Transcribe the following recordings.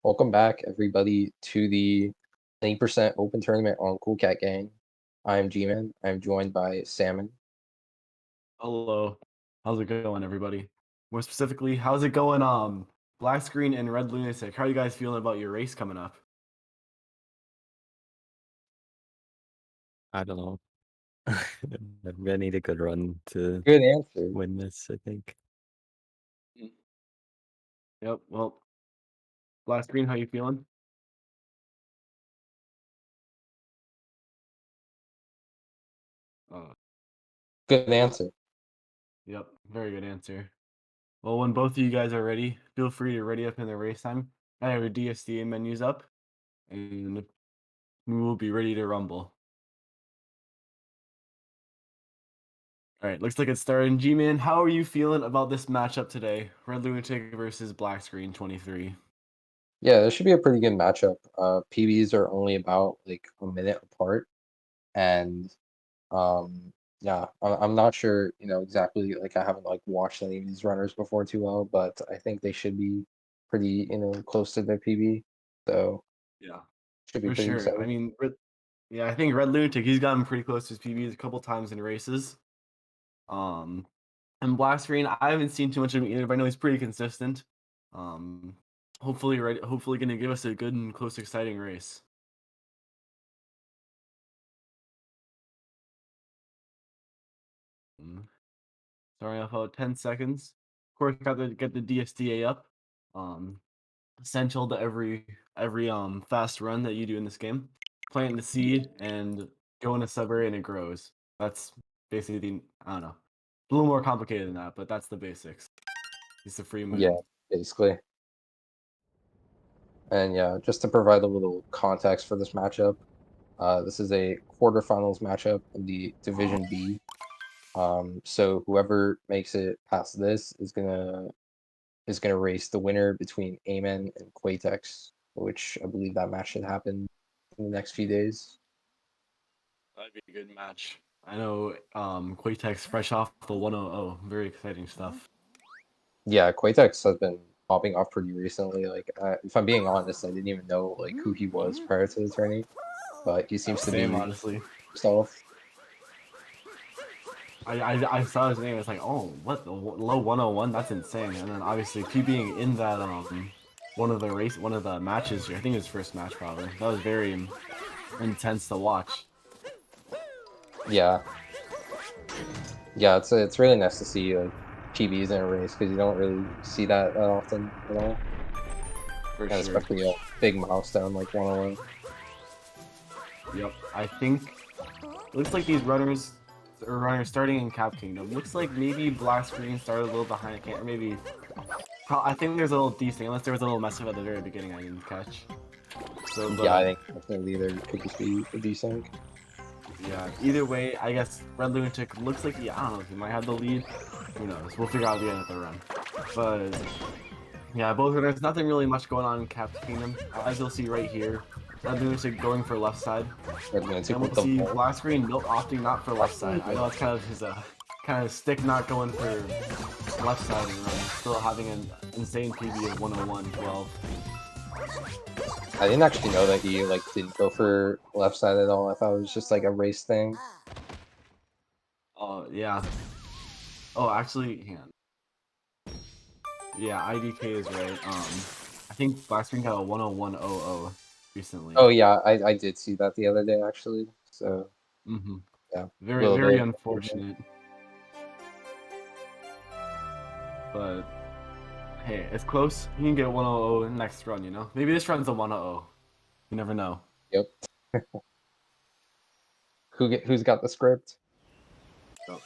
Welcome back, everybody, to the 20% Open Tournament on Cool Cat Gang. I am G-Man. I'm joined by Salmon. Hello. How's it going, everybody? More specifically, how's it going, Black Screen and Red Lunatic? How are you guys feeling about your race coming up? I don't know. I need a good run to Good answer. win this, I think. Yep, well, Black Screen, how you feeling? Uh, Good answer. yep, very good answer. Well, when both of you guys are ready, feel free to ready up in the race time. I have your DSD menus up, and we will be ready to rumble. All right, looks like it's starting. G-Man, how are you feeling about this matchup today? Red Lunatic versus BlackScreen23. Yeah, this should be a pretty good matchup. PBs are only about like a minute apart, and yeah, I'm not sure, exactly. Like I haven't like watched any of these runners before too well, but I think they should be pretty, close to their PB. So Yeah, should be for pretty sure. I exciting. mean, yeah, I think Red Lunatic, he's gotten pretty close to his PBs a couple times in races. Um, and Black Screen, I haven't seen too much of him either, but I know he's pretty consistent. Um, hopefully gonna give us a good and close, exciting race. Starting off about 10 seconds. Of course, got to get the DSTA up. Um, Essential to every fast run that you do in this game. Plant the seed and go in a sub area and it grows. That's basically I don't know. A little more complicated than that, but that's the basics. It's a free Yeah, move. basically. And yeah, just to provide a little context for this matchup, this is a quarterfinals matchup in the Division B. So whoever makes it past this is gonna race the winner between Amen and Quatex, which I believe that match should happen in the next few days. That'd be a good match. I know Quatex fresh off the 100. Very exciting stuff. Yeah, Quatex has been popping off pretty recently. Like, if I'm being honest, I didn't even know like who he was prior to the tourney, but he seems to Same, be honestly. himself. I saw his name. It's like, oh, what, the low 101? That's insane. And then obviously P being in that one of the matches. I think his first match probably. That was very intense to watch. Yeah, yeah, it's really nice to see like PBs in a race because you don't really see that often at all, For and sure. especially a big milestone like 101. Yep. I think looks like these runners starting in Cap Kingdom. Looks like maybe Black Screen started a little behind. I can't, or maybe. I think there's a little desync, unless there was a little mess up at the very beginning I didn't catch. So, Yeah, I but think definitely there could just be a desync. yeah, either way, I guess Red Lunatic looks like I don't know, he might have the lead. Who knows? We'll figure out at the end of the run. But yeah, both runners, nothing really much going on in Cap Kingdom. As you'll see right here, Red Lunatic going for left side. Red Lunatic Then with we'll the see vault. Black Screen opting not for left side. I know it's kind of his kind of stick not going for left side and run, still having an insane PB of 101.12. I didn't actually know that he like didn't go for left side at all. I thought it was just like a race thing. Oh yeah. Oh, actually, hang on. Yeah, IDK is right. I think Black Screen got a 101.00 recently. Oh yeah, I did see that the other day actually. So yeah, a Very, little very bit. unfortunate. But hey, it's close. You can get 100 next run, you know? Maybe this run's a 100. You never know. Yep. Who's got the script? So,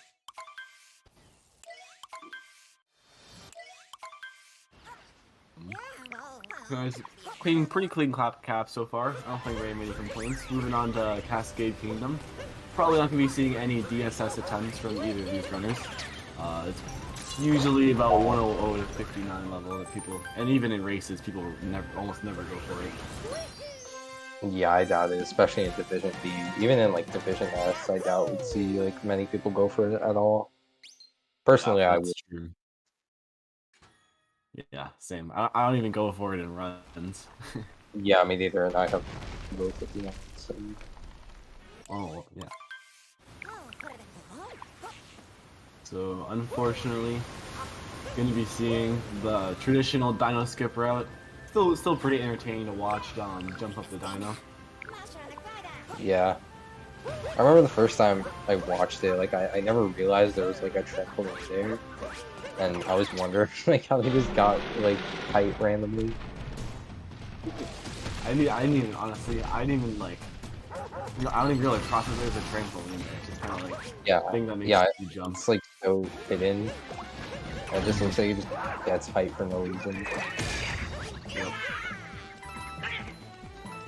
guys, pretty clean cap so far. I don't think very many complaints. Moving on to Cascade Kingdom. Probably not going to be seeing any DSS attempts from either of these runners. It's usually about 100 to 59 level that people, and even in races, people almost never go for it. Yeah, I doubt it, especially in Division B. Even in like Division S, I doubt we'd see like many people go for it at all. Personally, Yeah, I that's would. true. Yeah, same. I don't even go for it in runs. Yeah, me neither, and I have low 59. So Oh, yeah. So, unfortunately, going to be seeing the traditional dino skip route. Still pretty entertaining to watch jump up the dino. yeah, I remember the first time I watched it, like I never realized there was like a trampoline there, and I was wondering like how they just got like height randomly. I didn't even, honestly, I didn't even like, I don't even really process it as a trampoline. It's just kind of like Yeah, a thing that makes yeah, you jump. it's like so hidden. And it just looks like it just gets height for no reason. Yep.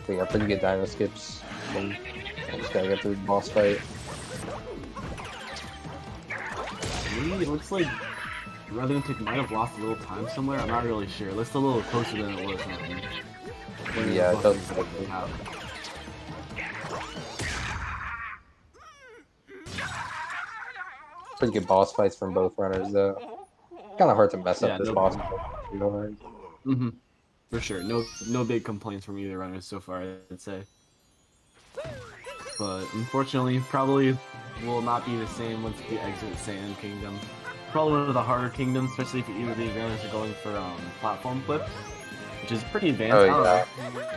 We got pretty good dino skips. And I just gotta get through the boss fight. Maybe it looks like Lunatic might have lost a little time somewhere. I'm not really sure. It looks a little closer than it was. Yeah, it does look like pretty good boss fights from both runners though. Kind of hard to mess up Yeah, this no, boss fight. You know, for sure. No big complaints from either runner so far, I'd say. But unfortunately, probably will not be the same once you exit Sand Kingdom. Probably one of the harder kingdoms, especially if either of these runners are going for platform flips, which is pretty advanced. Oh I don't know.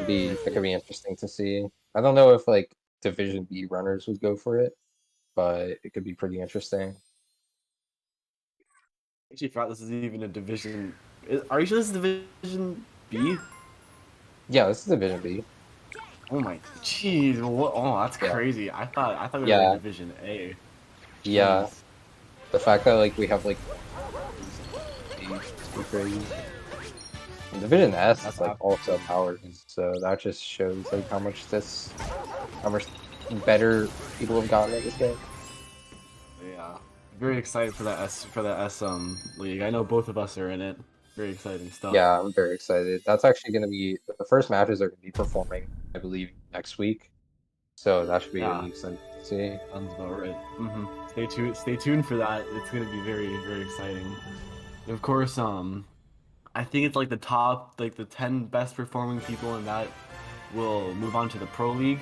yeah, it could be interesting to see. I don't know if like Division B runners would go for it, but it could be pretty interesting. I actually forgot this is even a division. Are you sure this is Division B? Yeah, this is Division B. Oh my, jeez, what? Oh, that's Yeah, crazy. I thought we were in yeah, Division A. yeah. Jeez. The fact that like we have like it's pretty crazy. And Division S That's is like also absolutely powered, so that just shows like how much better people have gotten at this game. Yeah. Very excited for that S league. I know both of us are in it. Very exciting stuff. Yeah, I'm very excited. That's actually going to be the first matches are going to be performing, I believe, next week. So that should be Yeah. really exciting to see. Sounds about right. Stay tuned for that. It's gonna be very exciting. And of course, I think it's like the 10 best performing people in that will move on to the Pro League.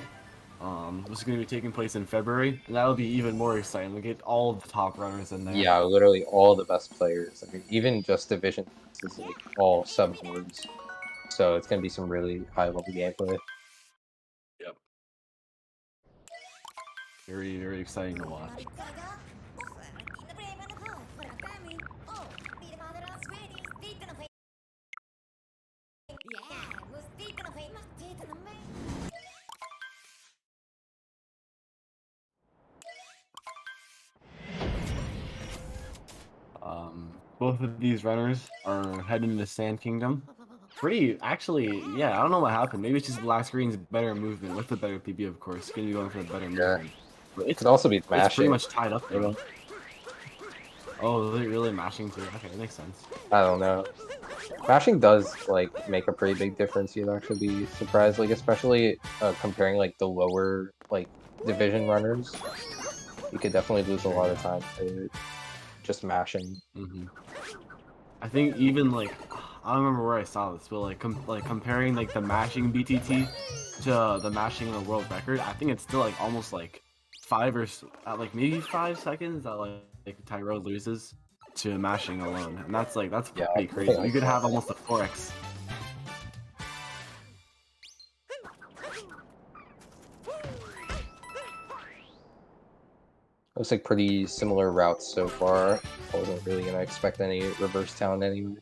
This is gonna be taking place in February, and that'll be even more exciting. We get all of the top runners in there. Yeah, literally all the best players. I mean, even just Division is like all subboards. So it's going to be some really high level gameplay. Yep. Very exciting to watch. Both of these runners are heading to Sand Kingdom. Actually, yeah, I don't know what happened. Maybe it's just BlackScreen's better movement with the better PB, of course. Gonna be going for the better movement. But It could also be it's pretty mashing. much tied up there. Oh, they're really mashing too. Okay, that makes sense. I don't know. Mashing does like make a pretty big difference. You'd actually be surprised, like especially comparing like the lower like division runners. You could definitely lose a lot of time to just mashing. I think even like I don't remember where I saw this, but like comparing like the mashing BTT to the mashing in the world record, I think it's still like almost like like maybe 5 seconds that like Tyro loses to mashing alone, and that's Yeah, pretty crazy. You could have almost a 4x. Looks like pretty similar routes so far. I wasn't really gonna expect any reverse talent anyway.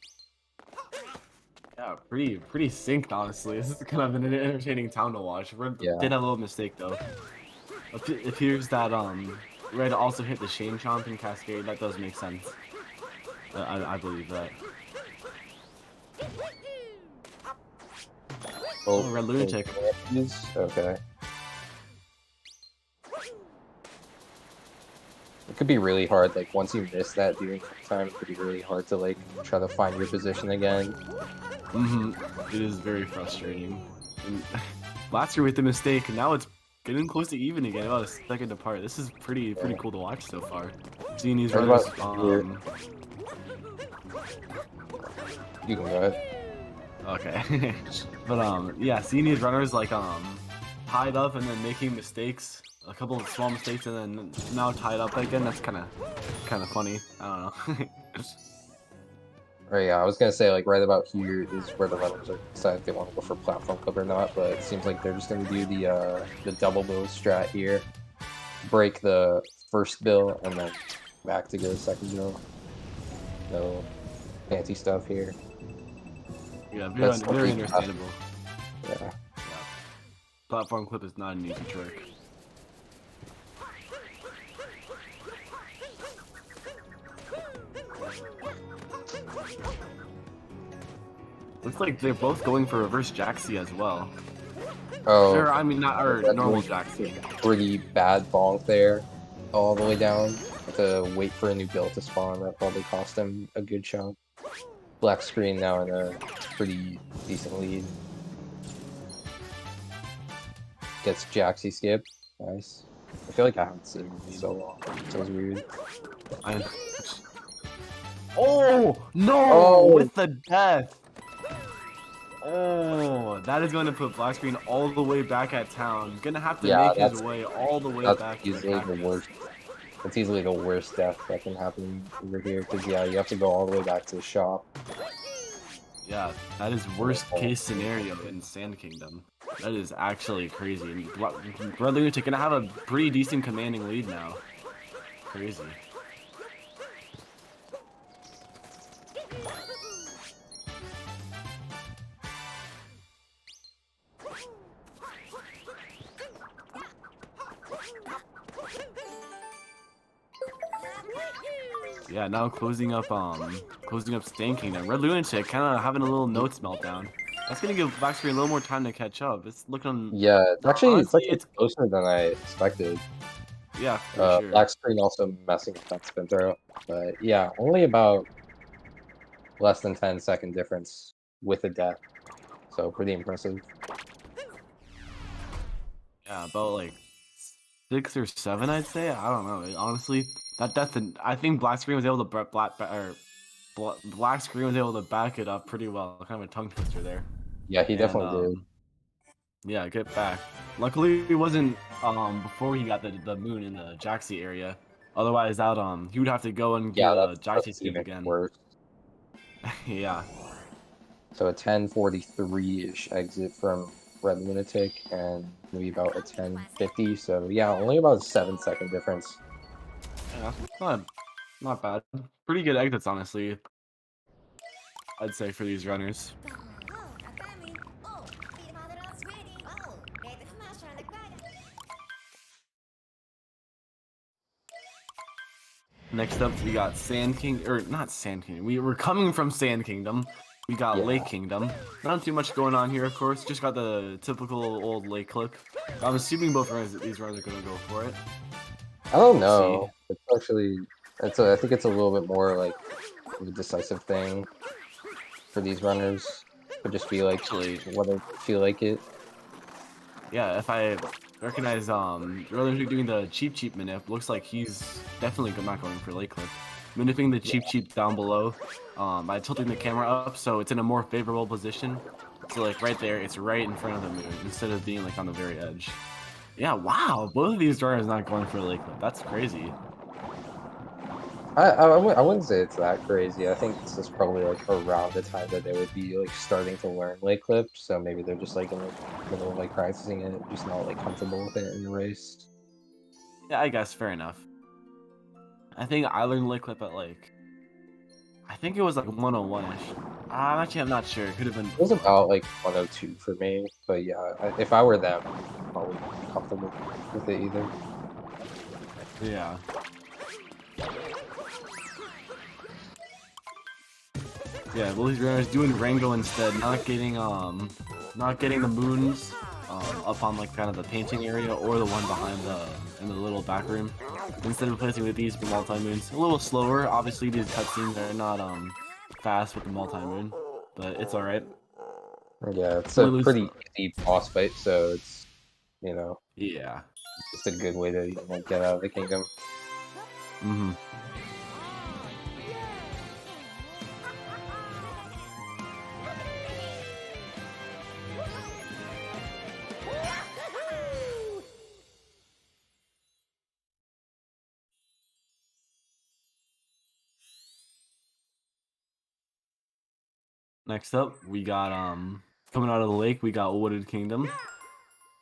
Yeah, pretty synced honestly. This is kind of an entertaining town to watch. Red Yeah. did have a little mistake though. It appears that Red also hit the Shane Chomp in Cascade. That does make sense. I believe that. Oh, Red Lunatic. Okay. It could be really hard, like, once you miss that during time, it could be really hard to, like, try to find your position again. It is very frustrating. And last year with the mistake, and now it's getting close to even again, about a second apart. This is pretty cool to watch so far. Seeing these runners, You can go ahead. Okay. But yeah, seeing these runners like tied up and then making mistakes, a couple of small mistakes, and then now tied up again. That's kind of funny. I don't know. Right, yeah, I was gonna say like right about here is where the runners are deciding if they want to go for platform clip or not, but it seems like they're just gonna do the double bill strat here, break the first bill and then back to go second bill. No fancy stuff here. Yeah, That's very something understandable. Yeah. Yeah. Platform clip is not an easy trick. Looks like they're both going for reverse Jaxie as well. Oh, Or I mean, not or that's normal really Jaxie. pretty bad bonk there, all the way down. Have to wait for a new build to spawn. That probably cost him a good chunk. Black screen now in a pretty decent lead. Gets Jaxie skip. Nice. I feel like I haven't seen him in so long. It feels weird. Oh no! Oh! With the death. Oh, that is going to put BlackScreen all the way back at town. Gonna have to Yeah, make his way all the way that's back to the easily the cactus. worst. That's easily the worst death that can happen over here. Because yeah, you have to go all the way back to the shop. Yeah, that is worst case scenario in Sand Kingdom. That is actually crazy. And Red Lunatic gonna have a pretty decent commanding lead now. Crazy. Yeah, now closing up Sand Kingdom. Red Lunatic kind of having a little notes meltdown. That's gonna give BlackScreen a little more time to catch up. It's looking, Yeah, it's honestly, actually it's closer than I expected. yeah, for sure. Black screen also messing with that spin throw. But yeah, only about less than 10-second difference with a death. So pretty impressive. Yeah, about like 6 or 7, I'd say. I don't know. Honestly, I think BlackScreen was able to BlackScreen was able to back it up pretty well. Kind of a tongue twister there. Yeah, he And definitely did. yeah, get back. Luckily, it wasn't before he got the moon in the Jaxie area. Otherwise, that he would have to go and do Yeah, the that's Jaxie skip even again. worse. Yeah. So a 10:43-ish exit from Red Lunatic and maybe about a 10:50. So yeah, only about a 7-second difference. Yeah, not bad. Pretty good exits, honestly. I'd say for these runners. Next up, we got Sand King, or not Sand Kingdom. We were coming from Sand Kingdom. We got Yeah. Lake Kingdom. Not too much going on here, of course. Just got the typical old lake clip. I'm assuming both runners, these runners are gonna go for it. I don't Let's know. It's actually, I think it's a little bit more like of a decisive thing for these runners. Could just be like Actually, what I feel like it. yeah, if I recognize earlier doing the cheap manip, looks like he's definitely not going for lake clip. Manipulating the cheap down below by tilting the camera up so it's in a more favorable position. So like right there, it's right in front of the moon instead of being like on the very edge. Yeah, wow, both of these runners not going for lake clip. That's crazy. I wouldn't say it's that crazy. I think this is probably like around the time that they would be like starting to learn lake clip. So maybe they're just like in the middle of like practicing it, just not like comfortable with it in the race. Yeah, I guess fair enough. I think I learned lake clip at like, I think it was like 101-ish. I'm not sure. It could have been. It was about like 102 for me, but yeah, if I were them, I'd probably be comfortable with it either. Yeah. Yeah, well, these runners doing Rango instead, not getting the moons up on like kind of the painting area or the one behind in the little back room. Instead of replacing with these multi moons, a little slower. Obviously, these cutscenes are not fast with the multi moon, but it's all right. Yeah, it's a pretty easy boss fight, so it's Yeah. it's just a good way to get out of the kingdom. Next up, we got coming out of the lake, we got Wooded Kingdom.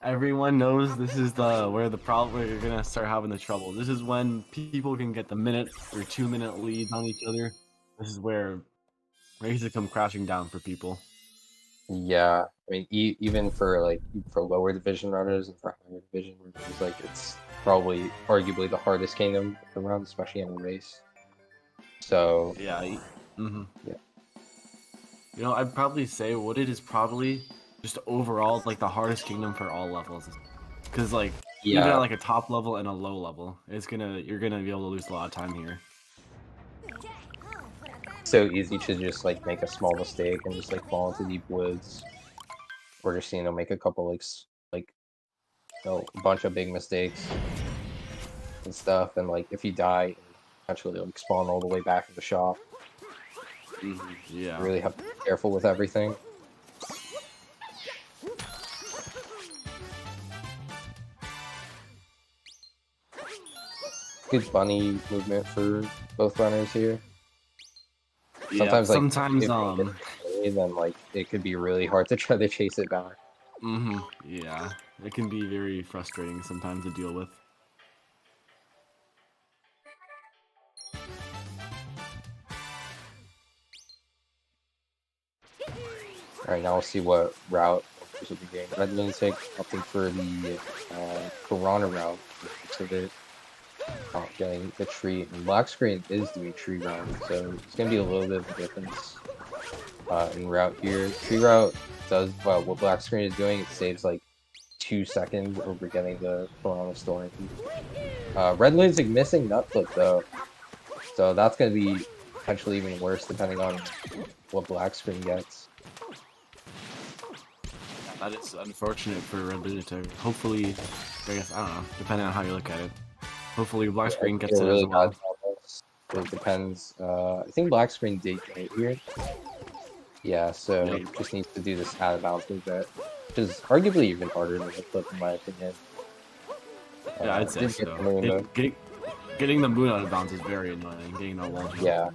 Everyone knows this is where you're gonna start having the trouble. This is when people can get the minute or 2 minute leads on each other. This is where races come crashing down for people. Yeah, I mean, even for for lower division runners and for higher division runners, like it's probably arguably the hardest kingdom to run, especially in a race. So Yeah. yeah, You know, I'd probably say Wooded is probably just overall like the hardest kingdom for all levels. Because like even at yeah, like a top level and a low level, you're gonna be able to lose a lot of time here. so easy to just like make a small mistake and just like fall into deep woods, or just make a couple a bunch of big mistakes and stuff, and like if you die, you eventually like spawn all the way back in the shop. Yeah. You really have to be careful with everything. Good bunny movement for both runners here. Yeah. Sometimes like Sometimes if they get away, then like it could be really hard to try to chase it back. Yeah. It can be very frustrating sometimes to deal with. All right, now we'll see what route will be getting. Red Lunatic opting for the Piranha route. So they're getting the tree, and Black Screen is doing tree route, so it's gonna be a little bit of a difference in route here. Tree route does well. What Black Screen is doing, it saves like 2 seconds over getting the Piranha Storm. Red Lunatic missing Nut Flip though, so that's gonna be potentially even worse depending on what Black Screen gets. That is unfortunate for Red Lunatic. Hopefully, I guess, I don't know, depending on how you look at it. Hopefully Black Screen gets it really as well. It depends. I think Black Screen did get it here. Yeah, so Yep. just needs to do this out of bounds movement, which is arguably even harder than the flip in my opinion. Yeah, I'd say did so. get the moon, Getting the moon out of bounds is very annoying. Getting that wall jump. yeah.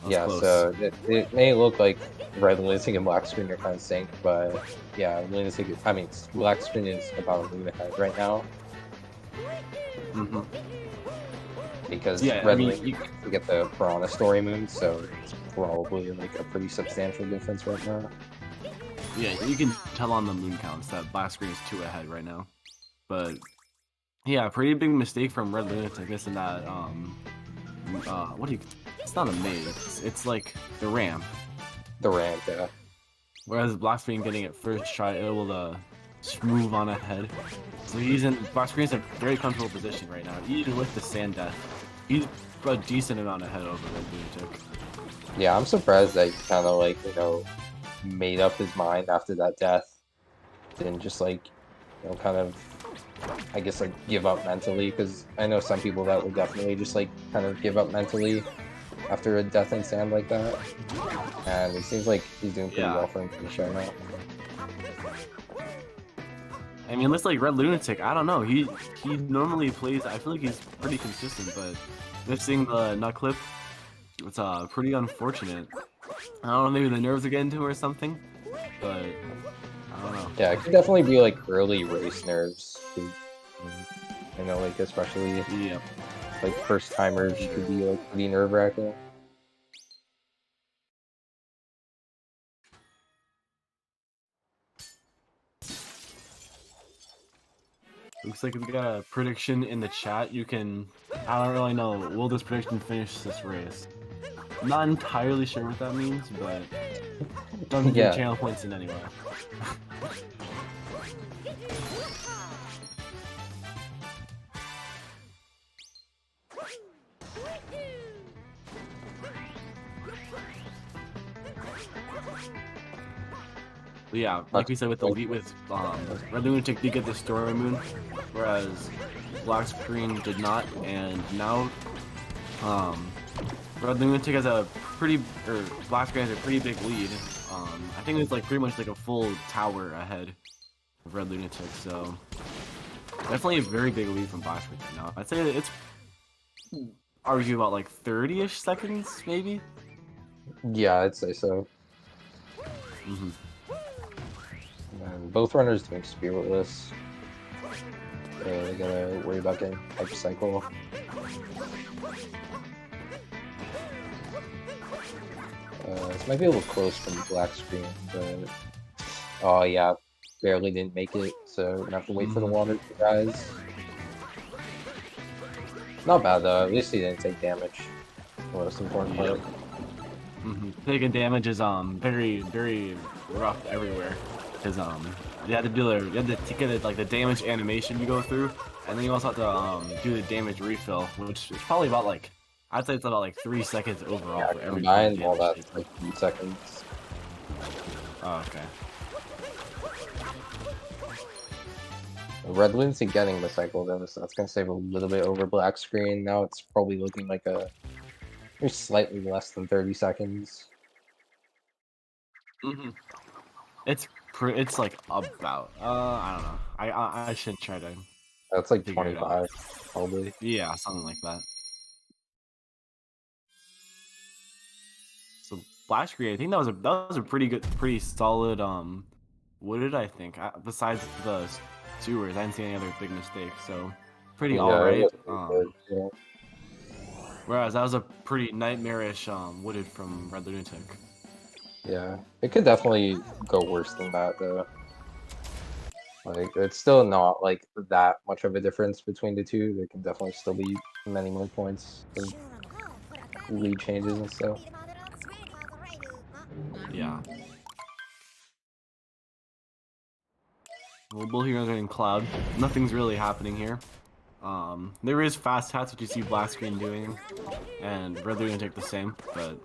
Yeah, close. so it may look like Red Lunatic and Black Screen are kind of synced, but yeah, Black Screen is about a moon ahead right now. Because Red Lunatic to get the Piranha Story moon, so it's probably like a pretty substantial difference right now. Yeah, you can tell on the moon counts that Black Screen is 2 ahead right now. But yeah, pretty big mistake from Red Lunatic missing that it's not a maze, it's like the ramp. The ramp, yeah. Whereas Black Screen getting it first try, able to just move on ahead. So Black Screen's in a very comfortable position right now, even with the sand death. He's a decent amount ahead over Red Lunatic. Yeah, I'm surprised that he kind of like, made up his mind after that death. Didn't just like, kind of, I guess like give up mentally, because I know some people that would definitely just like kind of give up mentally after a death in sand like that. And it seems like he's doing pretty well for him to show now. I mean, looks like Red Lunatic, I don't know, he normally plays, I feel like he's pretty consistent, but missing the nut clip, it's pretty unfortunate. I don't know, maybe the nerves are getting to him or something, but I don't know. Yeah, it could definitely be like early race nerves. Like especially like first timers could be like pretty nerve wracking. Looks like we got a prediction in the chat. You can, I don't really know, will this prediction finish this race? I'm not entirely sure what that means, but doesn't get channel points in anyway. But yeah, like we said with Red Lunatic did get the story moon, whereas Black Screen did not, and now Red Lunatic has Black Screen has a pretty big lead. I think it's like pretty much like a full tower ahead of Red Lunatic, so definitely a very big lead from Black Screen right now. I'd say it's argue about like 30-ish seconds, maybe. Yeah, I'd say so. Mm-hmm. And both runners doing spiritless. So they gotta worry about getting hype cycle. This might be a little close from the black screen, but oh yeah, barely didn't make it. So we're gonna have to wait for the water to rise. Not bad though. At least he didn't take damage. Most important part. Taking damage is very rough everywhere, because you had to do to get it, like the damage animation you go through, and then you also have to do the damage refill, which is probably about like, I'd say it's about like 3 seconds overall Yeah, for every point of combined all damage that's taken. like 3 seconds. Oh, okay. Red Wings getting the cycle though, so that's gonna save a little bit over black screen. Now it's probably looking like maybe slightly less than 30 seconds. It's like about I don't know. I should try to That's like figure it out. 25, probably. Yeah, something like that. So black screen, I think that was a pretty solid wooded, I think. Besides the sewers, I didn't see any other big mistakes, so pretty Yeah, it alright. was pretty good. Yeah. Whereas that was a pretty nightmarish wooded from Red Lunatic. Yeah, it could definitely go worse than that though. Like, it's still not like that much of a difference between the two. There can definitely still be many more points of lead changes and stuff. Yeah. Well, Bull Heroes are in Cloud. Nothing's really happening here. There is fast hats, which you see black screen doing, and Red Lunatic the same, but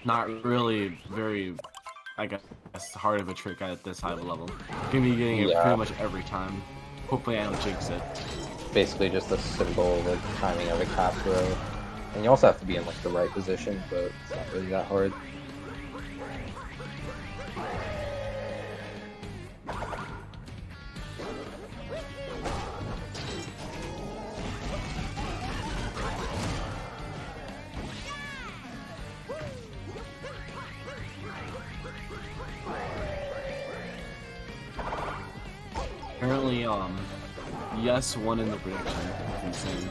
not really very, I guess, hard of a trick at this high of a level. You're gonna be getting it Yeah. pretty much every time. Hopefully I don't jinx it. Basically just a simple like timing of a cap throw. And you also have to be in like the right position, but it's not really that hard. Apparently, yes won in the prediction. That's insane.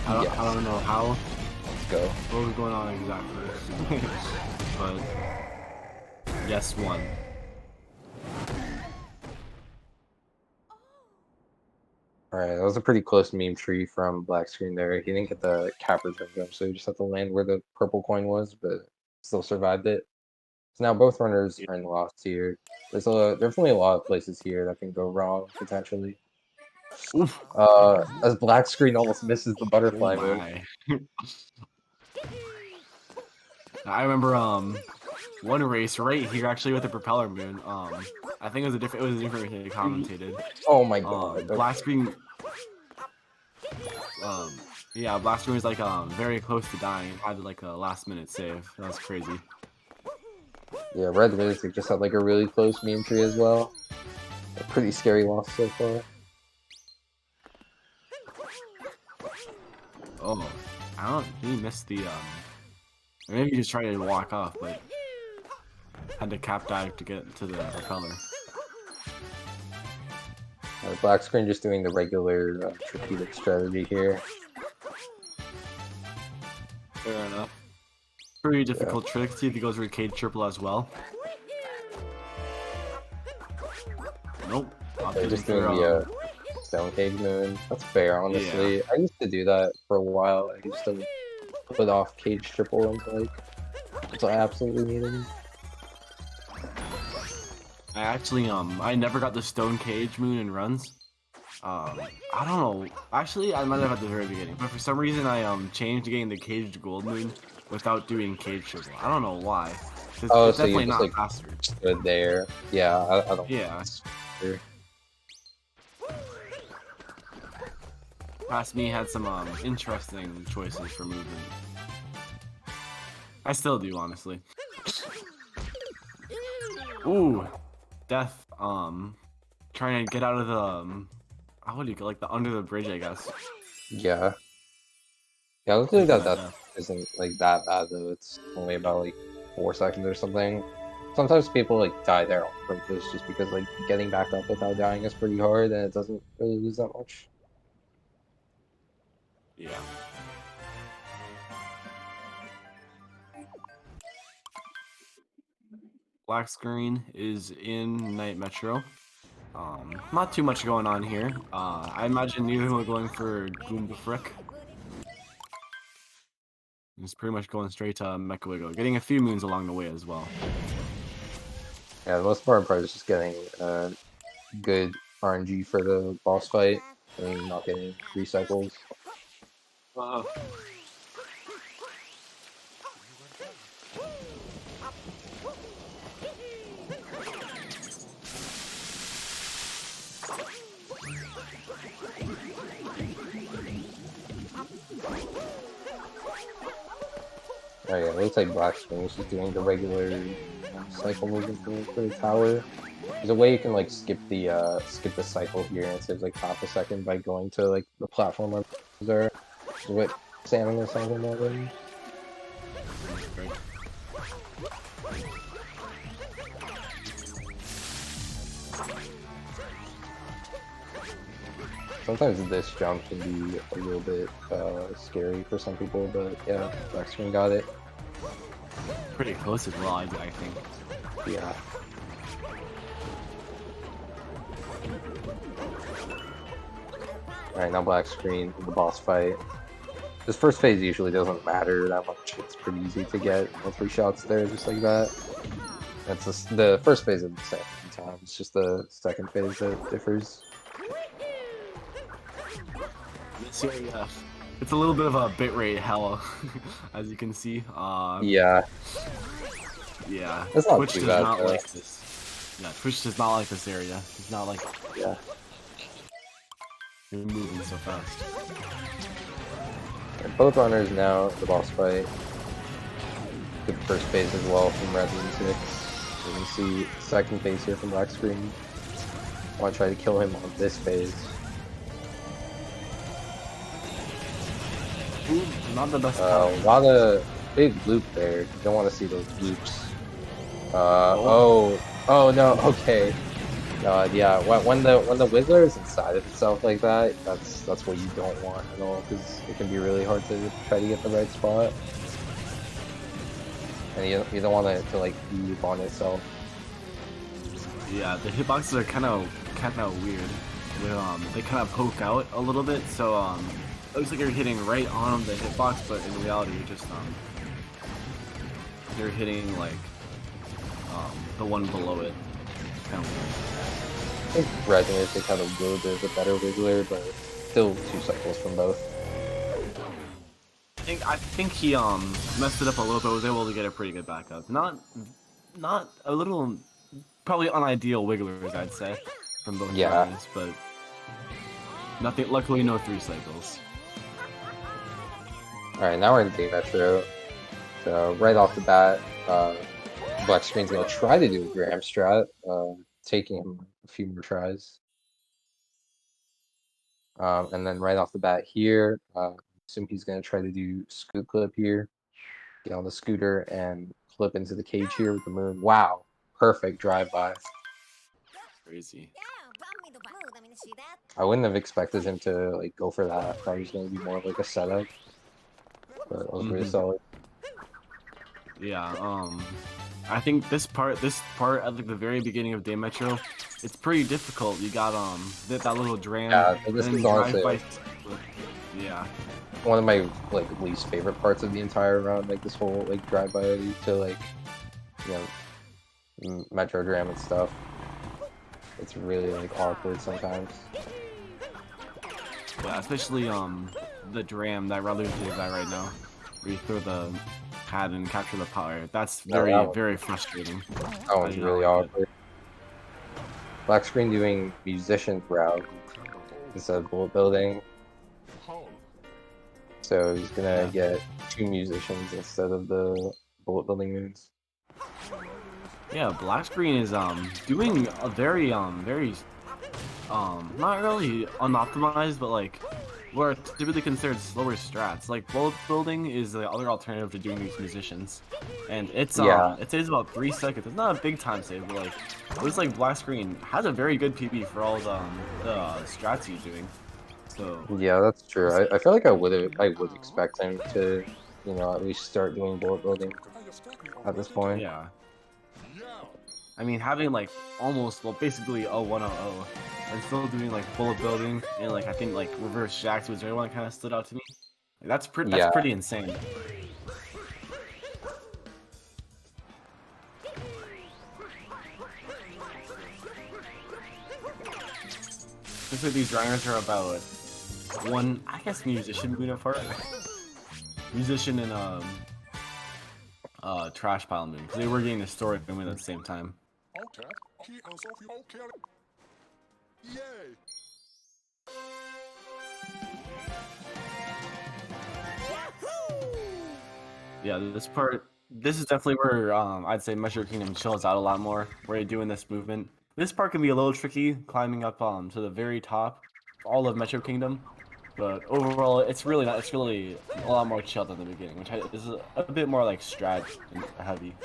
I don't know how. Let's go. What was going on exactly? But yes won. Alright, that was a pretty close meme tree from black screen there. He didn't get the cap return jump, so he just had to land where the purple coin was, but still survived it. So now both runners are in the lost tier. There's definitely a lot of places here that can go wrong, potentially. Oof. As black screen almost misses the Oh butterfly move. my. I remember one race right here actually with the propeller moon. I think it was a different race they commentated. Oh my god. Black screen yeah, black screen was like very close to dying. Had like a last minute save. That was crazy. Yeah, Red Lunatic just had like a really close meme tree as well. A pretty scary loss so far. Oh, I don't. He missed the or maybe he just tried to walk off, but had to cap dive to get to the propeller. Black screen just doing the regular strategic strategy here. Fair enough. Pretty difficult trick. See if he goes for a cage triple as well. Nope. They're just doing the stone cage moon. That's fair, honestly. Yeah. I used to do that for a while. I used to put off cage triple until I absolutely needed. I actually I never got the stone cage moon in runs. I don't know. Actually, I might have at the very beginning, but for some reason I changed to getting the caged gold moon without doing cage triple. I don't know why. Oh, it's so definitely you're just not like faster. good there. Yeah, I don't. Yeah. Past me had some interesting choices for movement. I still do, honestly. Ooh, death. Trying to get out of the what do you call, like the under the bridge, I guess. Yeah. Yeah, looks like that isn't like that bad though. It's only about like 4 seconds or something. Sometimes people like die there on purpose just because like getting back up without dying is pretty hard and it doesn't really lose that much. Yeah. Black Screen is in Night Metro. Not too much going on here. I imagine neither of them are going for Goomba Frick. It's pretty much going straight to Mecha Wiggle, getting a few moons along the way as well. Yeah, the most important part is just getting good RNG for the boss fight and not getting recycles. Oh yeah, it looks like BlackScreen is just doing the regular cycle movement for the tower. There's a way you can like skip the cycle here and it saves like half a second by going to like the platform where there is what Salmon was talking about already. Sometimes this jump can be a little bit scary for some people, but yeah, BlackScreen got it. Pretty close as well, I think. Yeah. Alright, now BlackScreen in the boss fight. This first phase usually doesn't matter that much. It's pretty easy to get 3 shots there just like that. That's the first phase is the same time. It's just the second phase that differs. It's a little bit of a bitrate hell, as you can see. Yeah. Yeah. That's not Twitch too does bad, not though. like this. Yeah, Twitch does not like this area. It's not like Yeah. you're moving so fast. And both runners now, the boss fight. Good first phase as well from Resident 6. You can see second phase here from BlackScreen. I want to try to kill him on this phase. Ooh, not the best A lot of big loop there. You don't want to see those loops. Oh no, okay. Yeah, when the Wiggler is inside of itself like that, that's what you don't want at all, because it can be really hard to try to get the right spot. And you don't want it to like loop on itself. Yeah, the hitboxes are kind of weird. They kind of poke out a little bit, so it looks like you're hitting right on the hitbox, but in reality you're just you're hitting like the one below it. Kind of weird. I think Resident is kind of a little bit of a better Wiggler, but still 2 cycles from both. I think he messed it up a little bit. Was able to get a pretty good backup. Not a little, probably unideal Wigglers, I'd say, from both runners, but nothing. Luckily, no 3 cycles. Alright, now we're in Day Metro. So right off the bat, BlackScreen's gonna try to do a Graham strat, taking him a few more tries. And then right off the bat here, assume he's gonna try to do scoot clip here. Get on the scooter and clip into the cage here with the moon. Wow, perfect drive-by. Crazy. I wouldn't have expected him to like go for that. I thought he was gonna be more of like a setup. But it was really solid. Yeah, I think this part at like the very beginning of Day Metro, it's pretty difficult. You got that little dram. Yeah, this is honestly yeah, one of my like least favorite parts of the entire round. Like this whole like drive-by to like, you know, Metro Dram and stuff. It's really like awkward sometimes. Yeah, especially the dram that Ralu does that right now, where you throw the pad and capture the power. That's very frustrating. That one's really awkward. BlackScreen doing musician's route instead of bullet building. So he's gonna get 2 musicians instead of the bullet building moons. Yeah, BlackScreen is doing a very not really unoptimized, but like what are typically considered slower strats. Like bullet building is the other alternative to doing these musicians, and Yeah. it saves about 3 seconds. It's not a big time save, but like it looks like Black Screen has a very good PB for all the strats he's doing. So Yeah, that's true. I feel like I would expect him to, you know, at least start doing bullet building at this point. yeah, I mean having like almost basically a 100 and still doing like bullet building and like I think like reverse jacks was the only one that kind of stood out to me. Like, that's Yeah. pretty insane. Looks like these grinders are about one, I guess, musician moon apart. Musician and trash pile moon, because they were getting the story moon at the same time. Yeah, this is definitely where I'd say Metro Kingdom chills out a lot more, where you're doing this movement. This part can be a little tricky, climbing up to the very top, all of Metro Kingdom. But overall, it's really not. It's really a lot more chill than the beginning, which is a bit more like strat and heavy.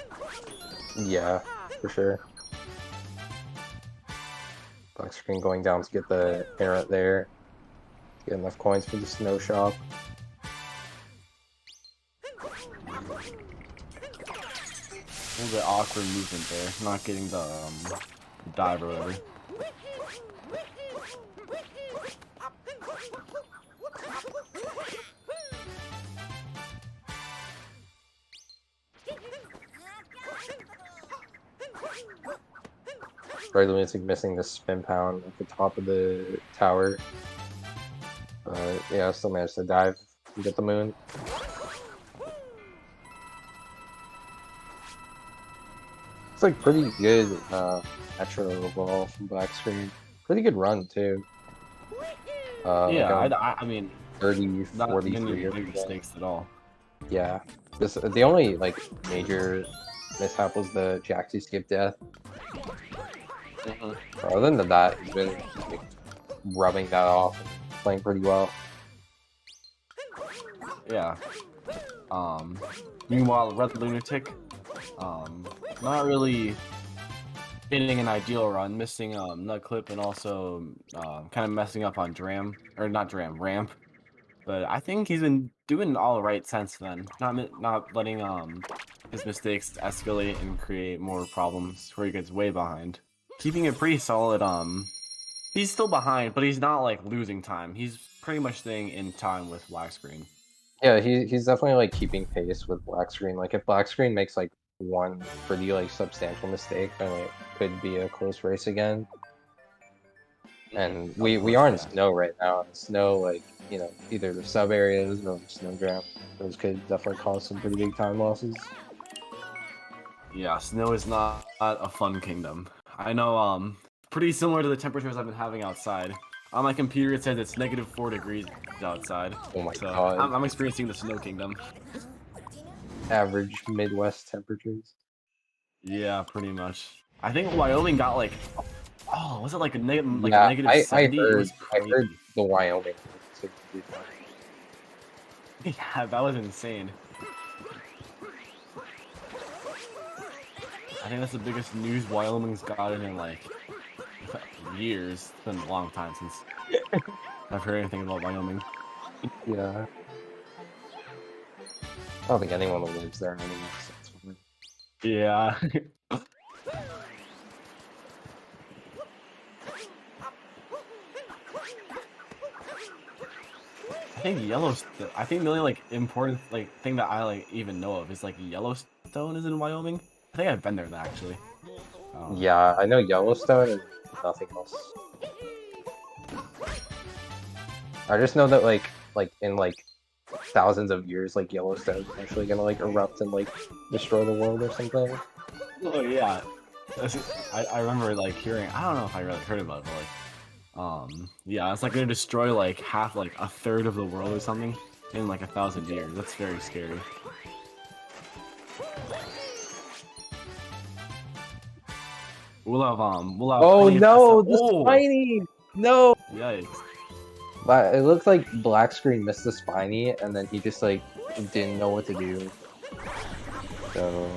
Yeah, for sure. Black Screen going down to get the parrot there. Get enough coins for the snow shop. A little bit awkward movement there, not getting the dive or whatever. Right, Lunatic missing the spin pound at the top of the tower. Yeah, still managed to dive and get the moon. It's like pretty good Metro overall from Black Screen. Pretty good run too. Yeah, like I mean, 30, not 43 any or big something. mistakes at all. Yeah. The only like major mishap was the Jaxie skip death. Other than that, he's been like, rubbing that off and playing pretty well. Yeah. Meanwhile, Red Lunatic, not really hitting an ideal run, missing nut clip and also kind of messing up on ramp. But I think he's been doing all right since then. Not letting his mistakes escalate and create more problems where he gets way behind. Keeping it pretty solid. He's still behind, but he's not like losing time. He's pretty much staying in time with Black Screen. Yeah, he's definitely like keeping pace with Black Screen. Like if Black Screen makes like one pretty like substantial mistake, then it could be a close race again. And we are in snow right now. And snow, like, you know, either the sub areas or the snow jam. Those could definitely cause some pretty big time losses. Yeah, snow is not a fun kingdom. I know, pretty similar to the temperatures I've been having outside. On my computer, it says it's -4 degrees outside. Oh my so god. I'm experiencing the snow kingdom. Average Midwest temperatures. Yeah, pretty much. I think Wyoming got like, oh, was it like a negative Yeah, -70? It was I crazy. heard the Wyoming. Yeah, that was insane. I think that's the biggest news Wyoming's gotten in like years. It's been a long time since I've heard anything about Wyoming. Yeah. I don't think anyone lives there anymore. So it's fine. Yeah. I think the only like important like thing that I like even know of is like Yellowstone is in Wyoming. I think I've been there actually. Yeah, I know Yellowstone and nothing else. I just know that like in like thousands of years, like Yellowstone's actually gonna like erupt and like destroy the world or something. Oh yeah. I remember like hearing. I don't know if I really heard about it, but like, yeah, it's like gonna destroy like a third of the world or something in like 1,000 years. That's very scary. We'll have Oh plenty of no, SM the spiny! No! Yikes. But it looked like Black Screen missed the spiny, and then he just like didn't know what to do. So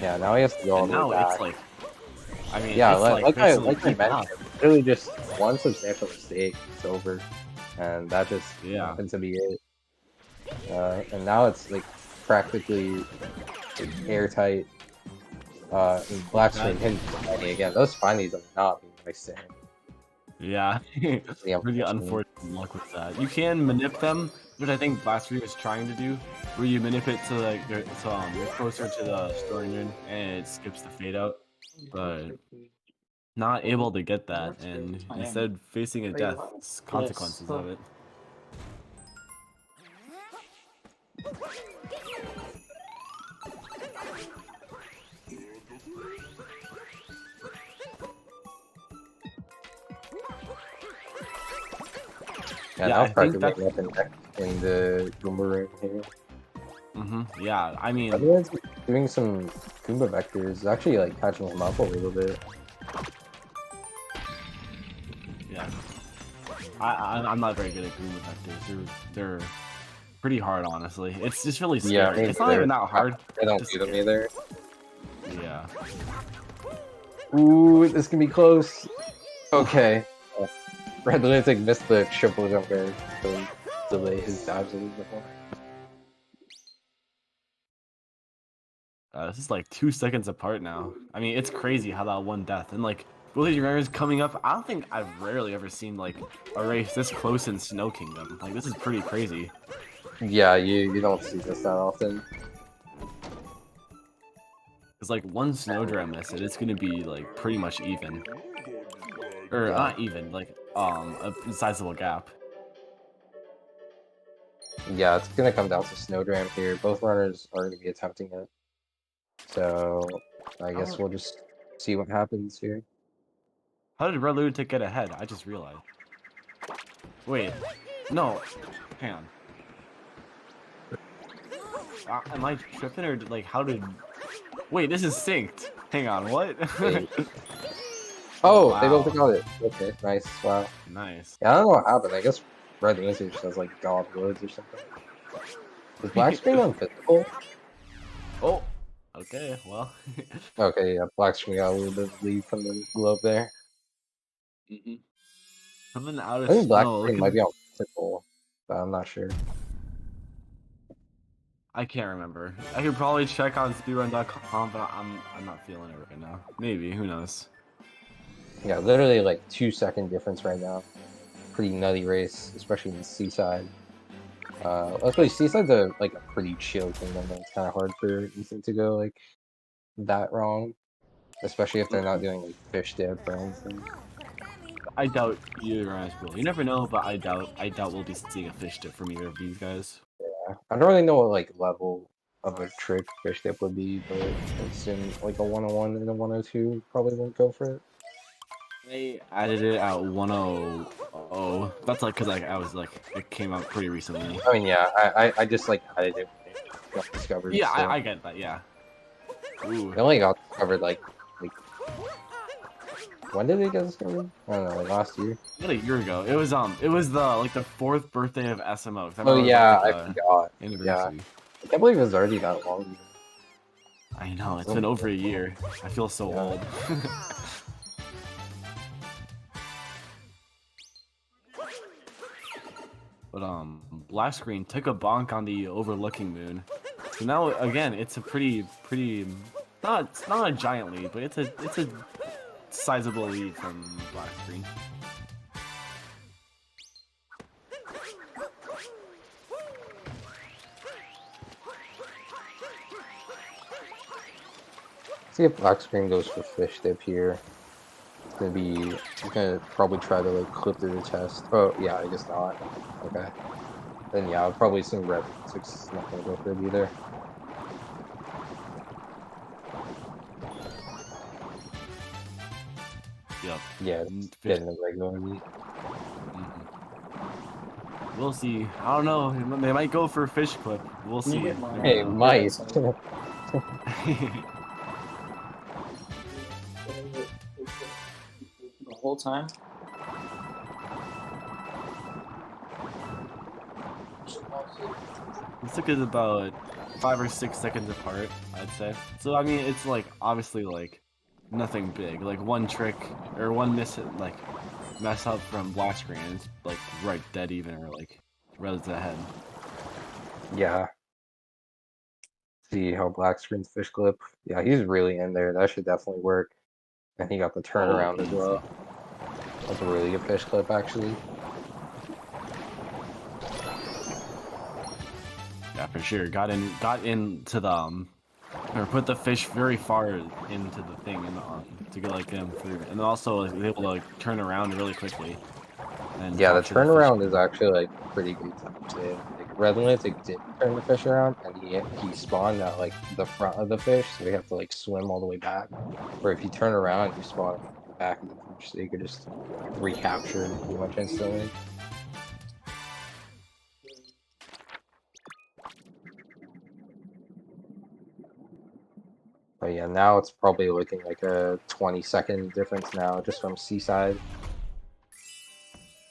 yeah, now he has to go all And the way now back. it's like, I mean, Yeah, it's like like I basically even mentioned, up. really just one substantial mistake, it's over, and that just Yeah. happened to be it. And now it's like practically airtight. And Black Screen hitting spiny again. Those spinies are not being nice to him. Yeah, Yeah, really unfortunate luck with that. You can manip them, which I think BlackScreen is trying to do, where you manip it to like you're closer to the story engine and it skips the fade out, but not able to get that, and instead facing a death consequences of it. Yeah, Yeah, now I think practically that's neck and neck in the Goomba room here. yeah. I mean, Everyone's doing some Goomba vectors, actually like catching him up a little bit. yeah. I'm not very good at Goomba vectors. They're pretty hard, honestly. It's just really Yeah, scary. me It's not neither. even that hard. I don't Just do them scary. either. Yeah. Ooh, this can be close. Okay. Red Lunatic missed the triple jump there to delay his dives a little bit more. This is like 2 seconds apart now. I mean, it's crazy how that one death and like both these runners coming up. I don't think I've rarely ever seen like a race this close in Snow Kingdom. Like this is pretty crazy. Yeah, you don't see this that often. It's like one Snowdram miss it, it's gonna be like pretty much even, or Yeah. not even, like a sizable gap. Yeah, it's gonna come down to Snowdram here. Both runners are gonna be attempting it. So I guess we'll just see what happens here. How did Red Lunatic get ahead? I just realized. Wait, no, hang on. Am I tripping or like how did? Wait, this is synced. Hang on, what? Wait. Oh, wow. they both got it. Okay, nice. Wow. Nice. Yeah, I don't know what happened. I guess Red Lunatic just has like God Woods or something. Is Black Screen unphysical? Oh, okay, well. Okay, yeah, Black Screen got a little bit of lead from the globe there. Coming out I of think Black snow. Screen might be unphysical, but I'm not sure. I can't remember. I could probably check on speedrun.com, but I'm not feeling it right now. Maybe, who knows? Yeah, literally like 2 second difference right now. Pretty nutty race, especially in the Seaside. Luckily Seaside's like a pretty chill kingdom, and it's kind of hard for Ethan to go like that wrong, especially if they're not doing like fish dip or anything. I doubt either guys will. You never know, but I doubt we'll be seeing a fish dip from either of these guys. Yeah, I don't really know what like level of a trick fish dip would be, but I assume like a 101 and a 102 probably won't go for it. They added it at 100. That's like because I was like it came out pretty recently. I mean, yeah, I just like added it when it got discovered. Yeah, so. I get that. Yeah. Ooh. It only got discovered like when did it get discovered? I don't know, like last year. Not a year ago. It was the like the 4th birthday of SMO. Oh yeah, I like, forgot. anniversary. Yeah, I can't believe it was already that long. I know it's been over a year. I feel so old. But Black Screen took a bonk on the overlooking moon. So now again, it's a pretty it's not a giant lead, but it's a sizable lead from Black Screen. See if Black Screen goes for fish dip here. It's gonna probably try to like clip through the test. Oh yeah, I guess not. Okay. Then yeah, I'll probably assume Red 6 is not gonna go for it either. Yep. Yeah, it's getting the regular lead. We'll see. I don't know. They might go for a fish clip. We'll see. Hey, might. The whole time? This took us about 5 or 6 seconds apart, I'd say. So I mean, it's like obviously like nothing big. Like one trick or one mess up from BlackScreen, it's like right dead even or like right to the head. Yeah. See how black screen's fish clip. Yeah, he's really in there. That should definitely work. And he got the turnaround as well. That's a really good fish clip, actually. Yeah, for sure. Got into the or put the fish very far into the thing and to get like them through, and also was able to like turn around really quickly. And Yeah, the capture fish. turnaround is actually like pretty good time too. Like Red Lunatic did turn the fish around, and he spawned at like the front of the fish, so we have to like swim all the way back. Where if you turn around, you spawn at the back of the fish, so you could just recapture it pretty much instantly. But yeah, now it's probably looking like a 20-second difference now, just from Seaside.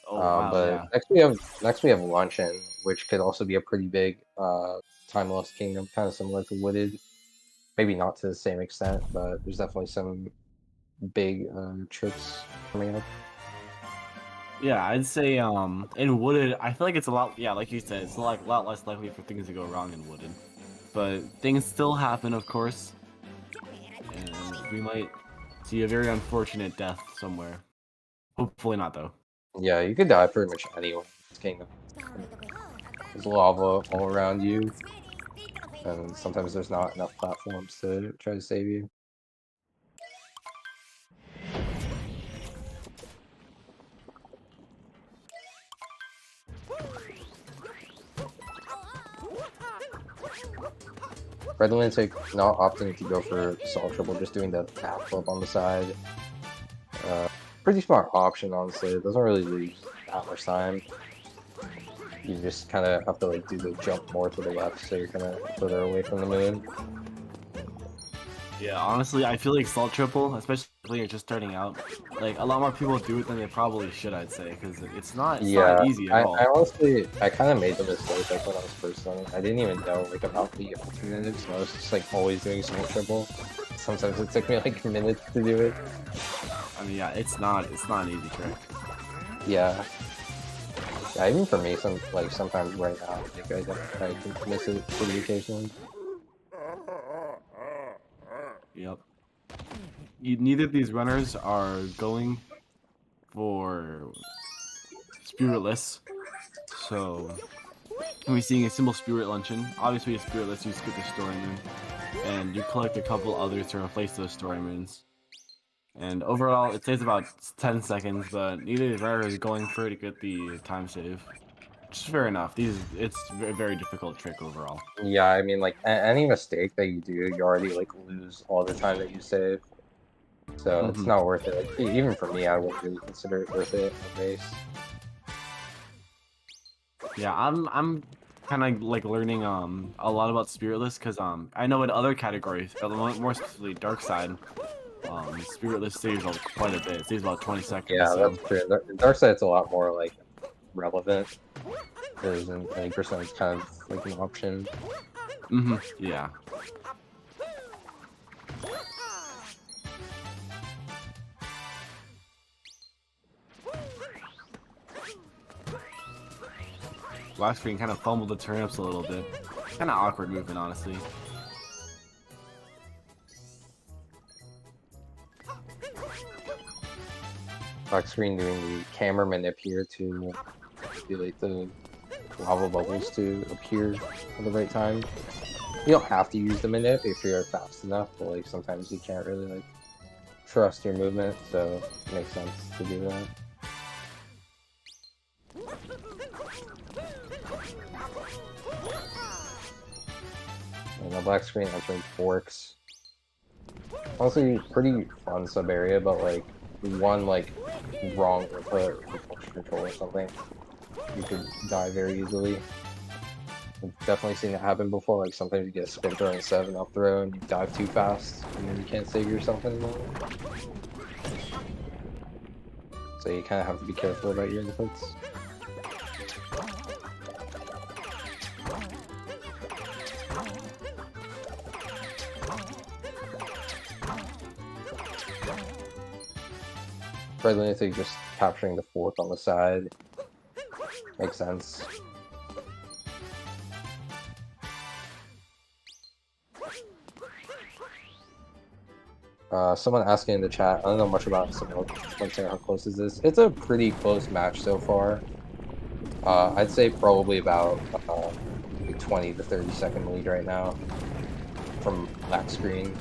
Oh wow, But yeah. next we have Luncheon, which could also be a pretty big Time Lost Kingdom, kind of similar to Wooded. Maybe not to the same extent, but there's definitely some big tricks coming up. Yeah, I'd say in Wooded, I feel like it's a lot. Yeah, like you said, it's a lot less likely for things to go wrong in Wooded, but things still happen, of course, and we might see a very unfortunate death somewhere. Hopefully not, though. Yeah, you could die pretty much anywhere in this kingdom. There's lava all around you, and sometimes there's not enough platforms to try to save you. Red Lunatic not opting to go for Salt Triple, just doing the half flip on the side. Pretty smart option, honestly. It doesn't really lose that much time. You just kind of have to like do the jump more to the left, so you're kind of further away from the moon. Yeah, honestly, I feel like Salt Triple, especially when you're just starting out, like a lot more people do it than they probably should, I'd say, because it's not easy at all. I honestly, I kind of made the mistake like when I was first learning. I didn't even know like about the alternatives, so I was just like always doing Salt Triple. Sometimes it took me like minutes to do it. I mean, yeah, it's not an easy trick. Yeah. Yeah, even for me, sometimes right now, like I can miss it pretty occasionally. Yep. Neither of these runners are going for Spiritless, so we're seeing a simple Spirit Luncheon. Obviously, a Spiritless, you skip the Story Moon, and you collect a couple others to replace those Story Moons. And overall, it takes about 10 seconds, but neither of these runners is going for it to get the time save. Which is fair enough. It's a very difficult trick overall. Yeah, I mean, like any mistake that you do, you already like lose all the time that you save. So it's not worth it. Like, even for me, I wouldn't really consider it worth it on base. Yeah, I'm kind of like learning a lot about Spiritless because I know in other categories, more specifically Dark Side, Spiritless saves quite a bit. It saves about 20 seconds. Yeah, so. that's true. Dark Side's a lot more like relevant. Because in 90% it's kind of like an option. Yeah. BlackScreen kind of fumbled the turnips a little bit. Kind of awkward movement, honestly. BlackScreen doing the camera manip here to manipulate the lava bubbles to appear at the right time. You don't have to use the manip if you're fast enough, but like sometimes you can't really like trust your movement, so it makes sense to do that. And the BlackScreen entering forks. Honestly, pretty fun sub area, but like one like wrong input with force control or something, you could die very easily. I've definitely seen it happen before. Like sometimes you get a spin throw and 7 up throw and you dive too fast, and then you can't save yourself anymore. So you kind of have to be careful about your inputs. Red Lunatic just capturing the fourth on the side. Makes sense. Someone asking in the chat, I don't know much about SMO. How close is this? It's a pretty close match so far. I'd say probably about 20 to 30 second lead right now from BlackScreen.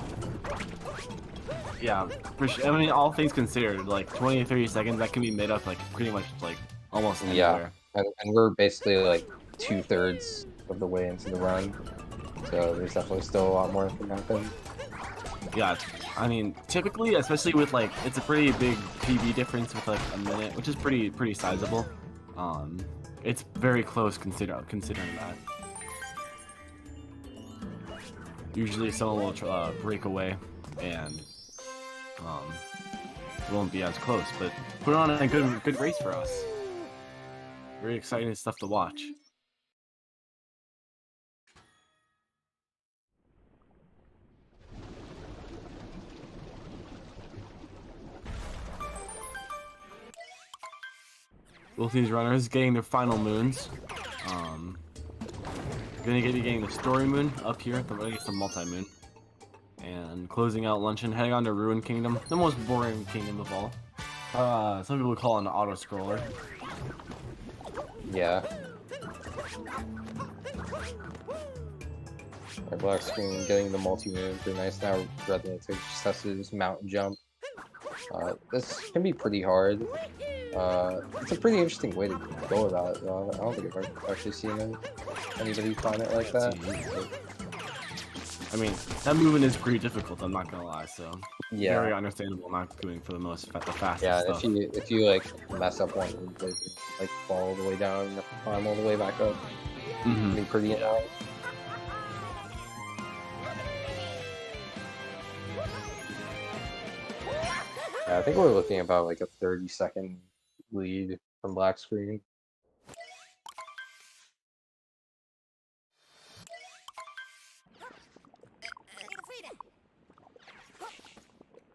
Yeah, for sure. I mean, all things considered, like 20 to 30 seconds, that can be made up like pretty much like almost anywhere. Yeah, and we're basically like 2/3 of the way into the run, so there's definitely still a lot more that can happen. Yeah, I mean, typically, especially with like, it's a pretty big PB difference with like a minute, which is pretty sizable. It's very close considering that. Usually, someone will break away, and it won't be as close. But put on a good race for us. Very exciting stuff to watch. Both these runners getting their final moons. Gonna be getting the story moon up here at the multi-moon. And closing out luncheon, heading on to Ruin Kingdom, the most boring kingdom of all. Some people call it an auto-scroller. Yeah. Our BlackScreen getting the multi-moon, pretty nice. Now Red Lunatic just has to just mountain jump. This can be pretty hard. It's a pretty interesting way to go about it, though. I don't think I've actually seen anybody find it like that. I mean, that movement is pretty difficult, I'm not gonna lie, so Yeah. very understandable not doing for the fastest Yeah, stuff. if you like mess up one, like fall all the way down and climb all the way back up, it'd be pretty annoying. Yeah, I think we're looking about like a 30-second lead from BlackScreen.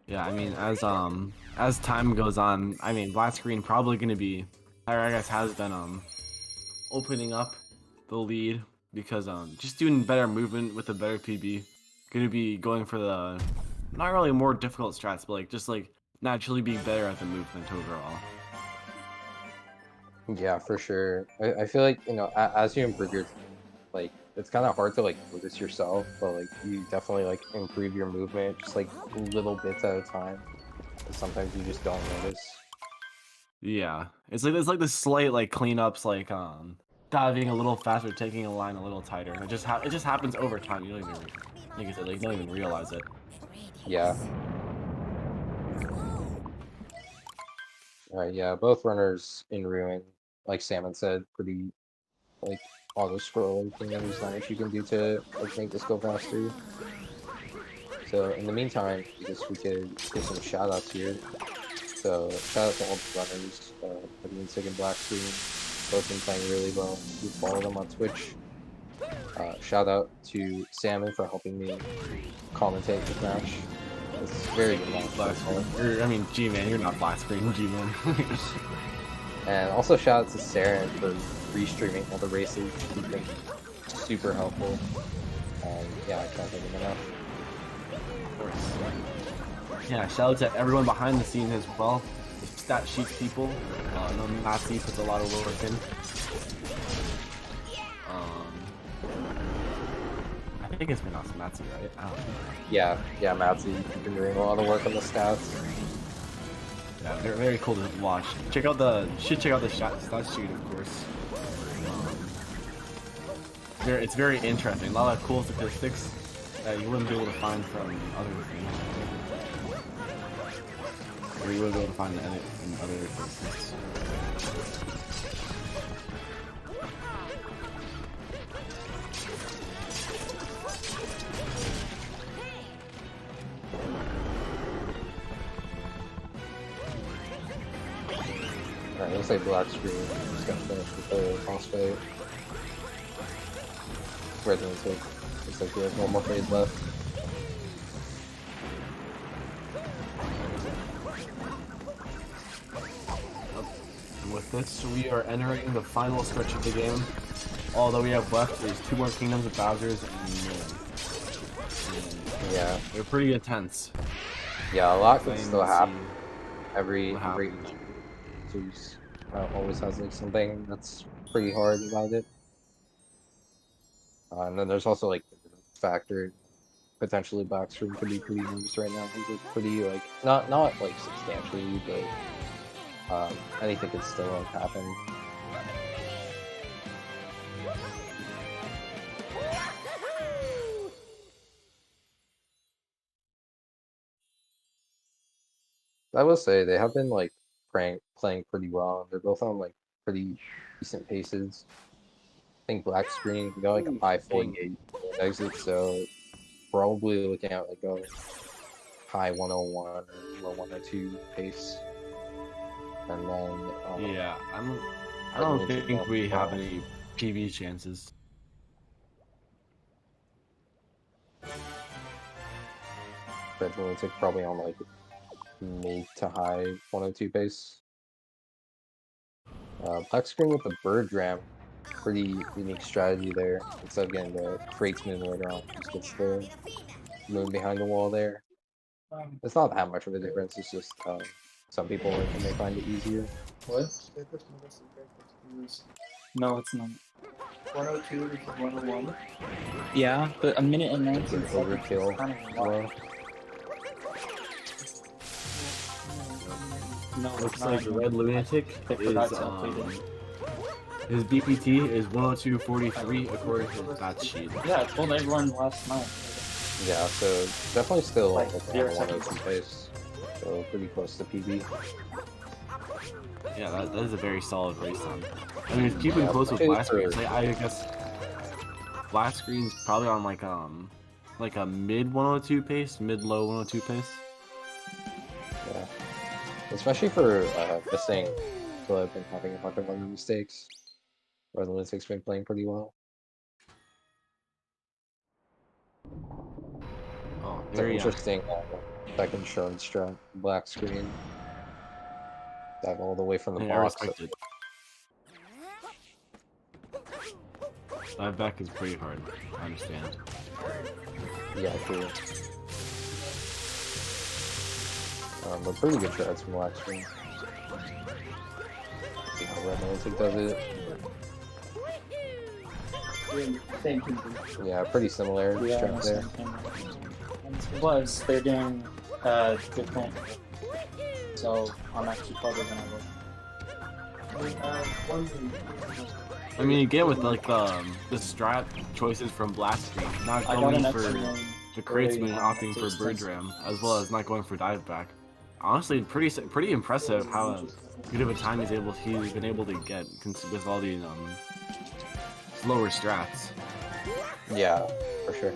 Yeah, I mean, as time goes on, I mean, BlackScreen probably gonna be, I guess, has been opening up the lead because just doing better movement with a better PB, gonna be going for the not really more difficult strats, but like just like naturally being better at the movement overall. Yeah, for sure. I feel like, you know, as you improve your, like, it's kind of hard to like notice yourself, but like you definitely like improve your movement just like little bits at a time. And sometimes you just don't notice. Yeah, it's like the slight like cleanups, like diving a little faster, taking a line a little tighter. It just happens over time. You don't even, like I said, like, you don't even realize it. Yeah. Alright, yeah, both runners in Ruin, like Salmon said, pretty like auto scroll thing. There's not much you can do to like make this go faster. So in the meantime, I guess we could get some shout outs here. So shout out to all the runners, Lunatic and BlackScreen, both been playing really well. You follow them on Twitch. Shout out to Salmon for helping me commentate this match. It's very good match. I mean, G-Man, you're not BlackScreen, G-Man. And also shout out to Saren for restreaming all the races. He's been super helpful. Yeah, I can't thank him enough. Of course. Yeah, shout out to everyone behind the scenes as well. The stat sheet people. I know Nazi puts a lot of work in. I think it's pronounced Nazi, right? I don't know. Yeah, Matsy, you've been doing a lot of work on the stats. Yeah, they're very cool to watch. Check out the stat sheet, of course. It's very interesting. A lot of cool statistics that you wouldn't be able to find from other things. Or you wouldn't be able to find in other places. Alright, looks like BlackScreen just got finished with the boss fight. Red Lunatic. Looks like we have one more phase left. this, we are entering the final stretch of the game. All that we have left is 2 more Kingdoms of Bowser's and Moon. Yeah. They're pretty intense. Yeah, a lot can Playing still to happen. see Every what every happens. series always has like something that's pretty hard about it. And then there's also like the factor. Potentially BlackScreen could be pretty nervous right now. He's like pretty like not like substantially, but anything could still like happen. I will say they have been like playing pretty well. They're both on like pretty decent paces. I think BlackScreen got like a high 48 exit, so probably looking at like a high 101 or low 102 pace. And then Yeah, I don't think we have any PB chances. Lunatic probably on like mid to high 102 pace. BlackScreen with the bird ram, pretty unique strategy there. Instead of getting the tradesman later on, just gets the moon behind the wall there. It's not that much of a difference. It's just some people may find it easier. What? No, it's not. 102 is 101. Yeah, but a minute and 19 seconds. Overkill. Well, no, Looks like the Red Lunatic is his BPT is 102.43 according to that sheet. Yeah, I told everyone last night. yeah, so definitely still Like, looking 0 at 102 seconds. pace. So pretty close to PB. Yeah, that is a very solid race time. I mean, it's keeping Yeah, close with it's BlackScreen. for- I guess BlackScreen's probably on like a mid 102 pace, mid low 102 pace. Yeah, especially for this thing, I've been having a bunch of other mistakes. Red Lunatic's been playing pretty well. Oh, It's an very interesting second shard strat, BlackScreen. Dive all the way from the I box. respect it. Dive back is pretty hard. I understand. Yeah, true. But pretty good strats from BlackScreen. See how Red Lunatic does it. Same thing. Yeah, pretty similar strat there. Plus, they're doing different. So I'm actually probably gonna look. I mean, again with like the strat choices from BlackScreen, not I got going an for extra the crateman, opting for bird ram, as well as not going for dive back. Honestly, pretty impressive how good of a time he's been able to get with all these slower strats. Yeah, for sure.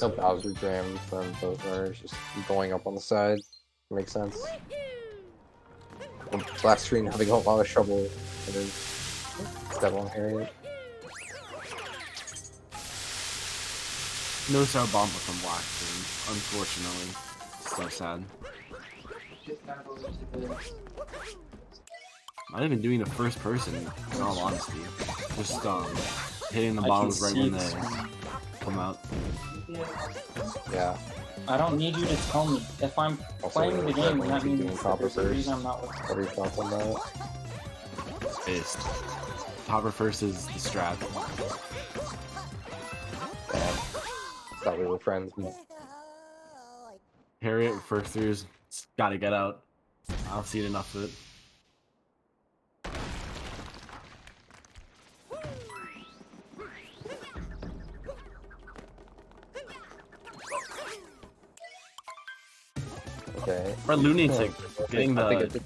No Bowser Jam from both runners, just going up on the side. Makes sense. BlackScreen having a lot of trouble with his Devil Harriet. No star bomba from BlackScreen, unfortunately. So sad. Not even doing the first person, in all honesty. Just hitting the bombs right when they come out. Yeah. I don't need you to tell me. If I'm Also, playing the game, that means doing copper there's a first. reason I'm not looking. What are your thoughts on that? Based. Topper first is the strat. Damn. Thought we were friends. Harriet first throughs, gotta get out. I don't see enough of it. Okay. Red Lunatic getting I think the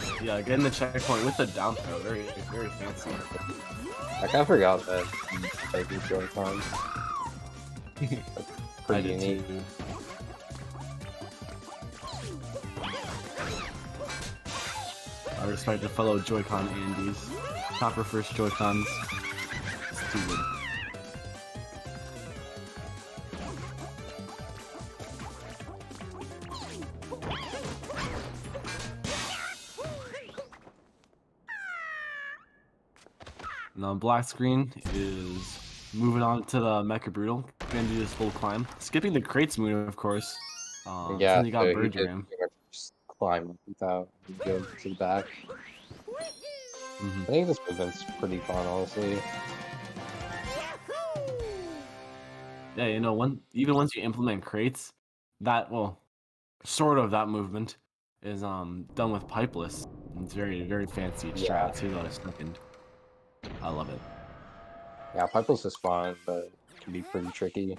it's getting the checkpoint with the down throw, very fancy. I kind of forgot that like these Joy-Cons. I Pretty did unique. too. respect the fellow Joy-Con Andes. Chopper first Joy-Cons. It's too good. Now black screen is moving on to the Mecha Brutal. Gonna do this full climb. Skipping the crates move, of course. Yeah, Since you got so he bird did ram. pretty much just climb without going to the back. Mhm. I think this movement's pretty fun, honestly. Yeah, you know, even once you implement crates, that sort of that movement is done with pipeless. It's very fancy Yeah. strat. See about a second. I love it. Yeah, Pipeless is fun, but it can be pretty tricky.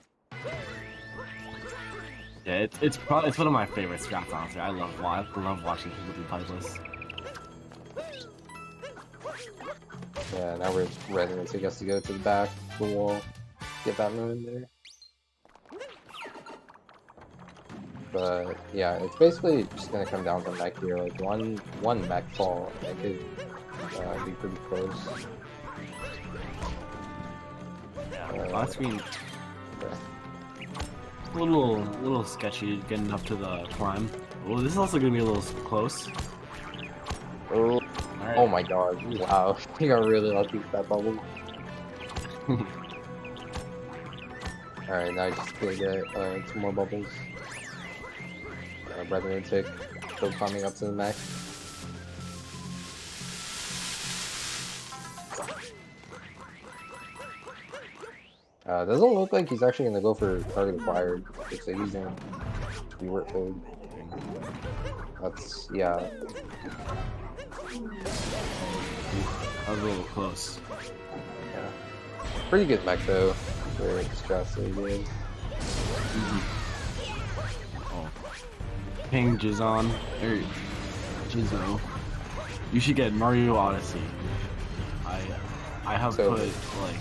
Yeah, it's one of my favorite strats, honestly. I love watching people do pipeless. Yeah, now we're Resonance, I guess, to go to the back of the wall, get that move in there. But yeah, it's basically just gonna come down to mech here. Like one mech fall, and it could be pretty close. Last screen, Okay. a little sketchy getting up to the climb. Well, this is also gonna be a little close. Oh, Alright. oh my god! Wow, he got really lucky with that bubble. All right, now I just gonna get 2 more bubbles. Brethren tick, still coming up to the mech. Doesn't look like he's actually gonna go for target acquired. Looks like he's gonna reward code. That's yeah. That was a little close. Yeah. Pretty good mech though. For stress that he did. Oh. Ping Jizon, or Jizo. You should get Mario Odyssey. I have So- put like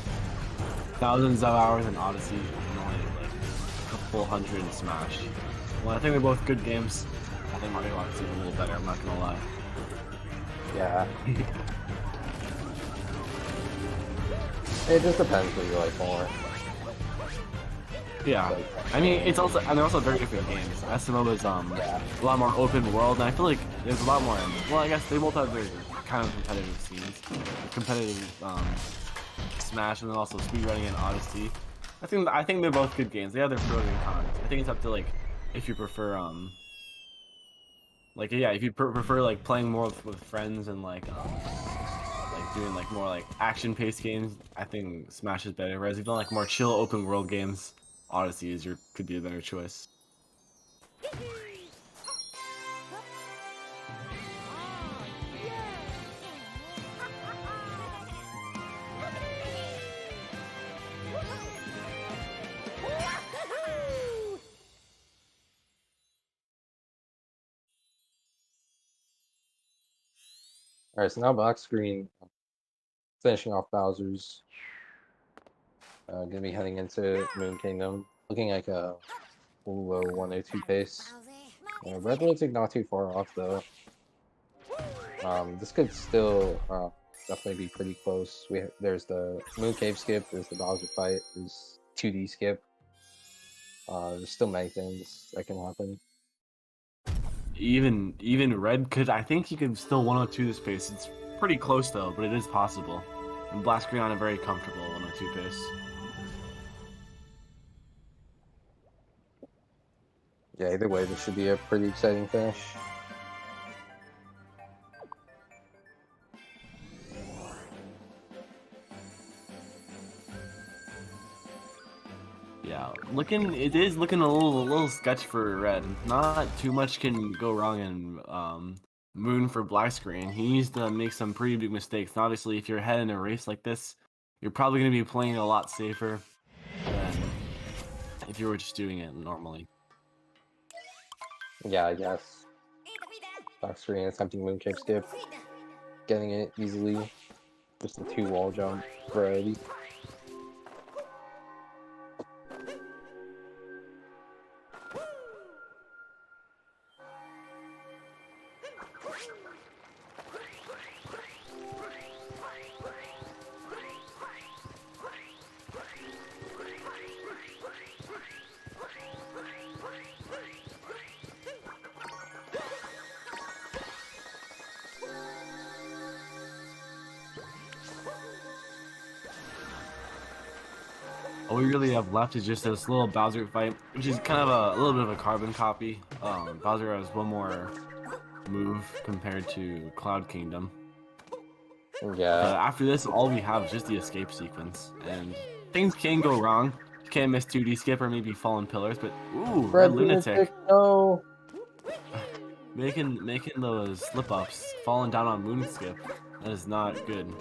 thousands of hours in Odyssey and only like a couple hundred in Smash. Well, I think they're both good games. I think Mario Odyssey is a little better, I'm not gonna lie. Yeah. It just depends what you like more. Yeah, I mean it's also and they're also very different games. SMO is Yeah. a lot more open world, and I feel like there's a lot more. Well, I guess they both have their kind of competitive scenes, competitive Smash, and then also speedrunning and Odyssey. I think they're both good games. They have their pros and cons. I think it's up to like if you prefer like yeah, if you prefer like playing more with friends and like doing like more like action-paced games, I think Smash is better. Whereas if you don't like more chill open world games, Odyssey could be a better choice. Alright, so now black screen finishing off Bowser's. Gonna be heading into Moon Kingdom. Looking like a low 102 pace. Red Lunatic not too far off though. This could still definitely be pretty close. There's the Moon Cave skip, there's the Bowser fight, there's 2D skip. There's still many things that can happen. Even Red could, I think he could still 102 this pace. It's pretty close though, but it is possible. And Black Screen on a very comfortable 102 pace. Yeah, either way, this should be a pretty exciting finish. Yeah, it is looking a little sketch for Red. Not too much can go wrong in Moon for Black Screen. He needs to make some pretty big mistakes. And obviously, if you're ahead in a race like this, you're probably going to be playing a lot safer than if you were just doing it normally. Yeah, I guess. Black screen attempting Moon Cave skip. Getting it easily. Just a 2 wall jump variety. we really have left is just this little Bowser fight, which is kind of a little bit of a carbon copy. Bowser has one more move compared to Cloud Kingdom. Yeah. But after this, all we have is just the escape sequence, and things can go wrong. You can't miss 2D skip or maybe fallen pillars, but ooh, Red Lunatic No. making those slip ups, falling down on moon skip. That is not good.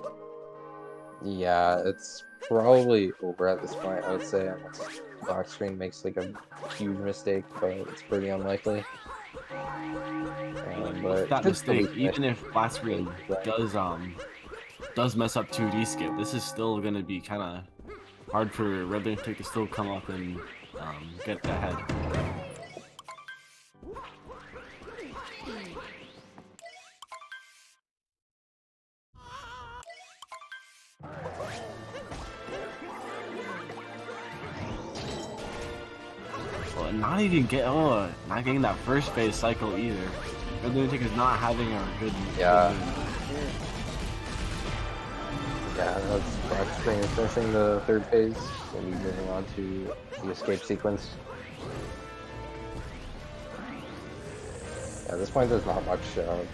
Yeah, it's probably over at this point, I would say, unless Black Screen makes like a huge mistake, but it's pretty unlikely. But That should still be mistake, even if BlackScreen right? does mess up 2D skip, this is still gonna be kind of hard for Red Lunatic to still come up and get ahead. Well, not getting that first phase cycle either. Red Lunatic is not having a good. Yeah. Yeah, that's Black Screen finishing the third phase. We'll be moving on to the escape sequence. Yeah, at this point there's not much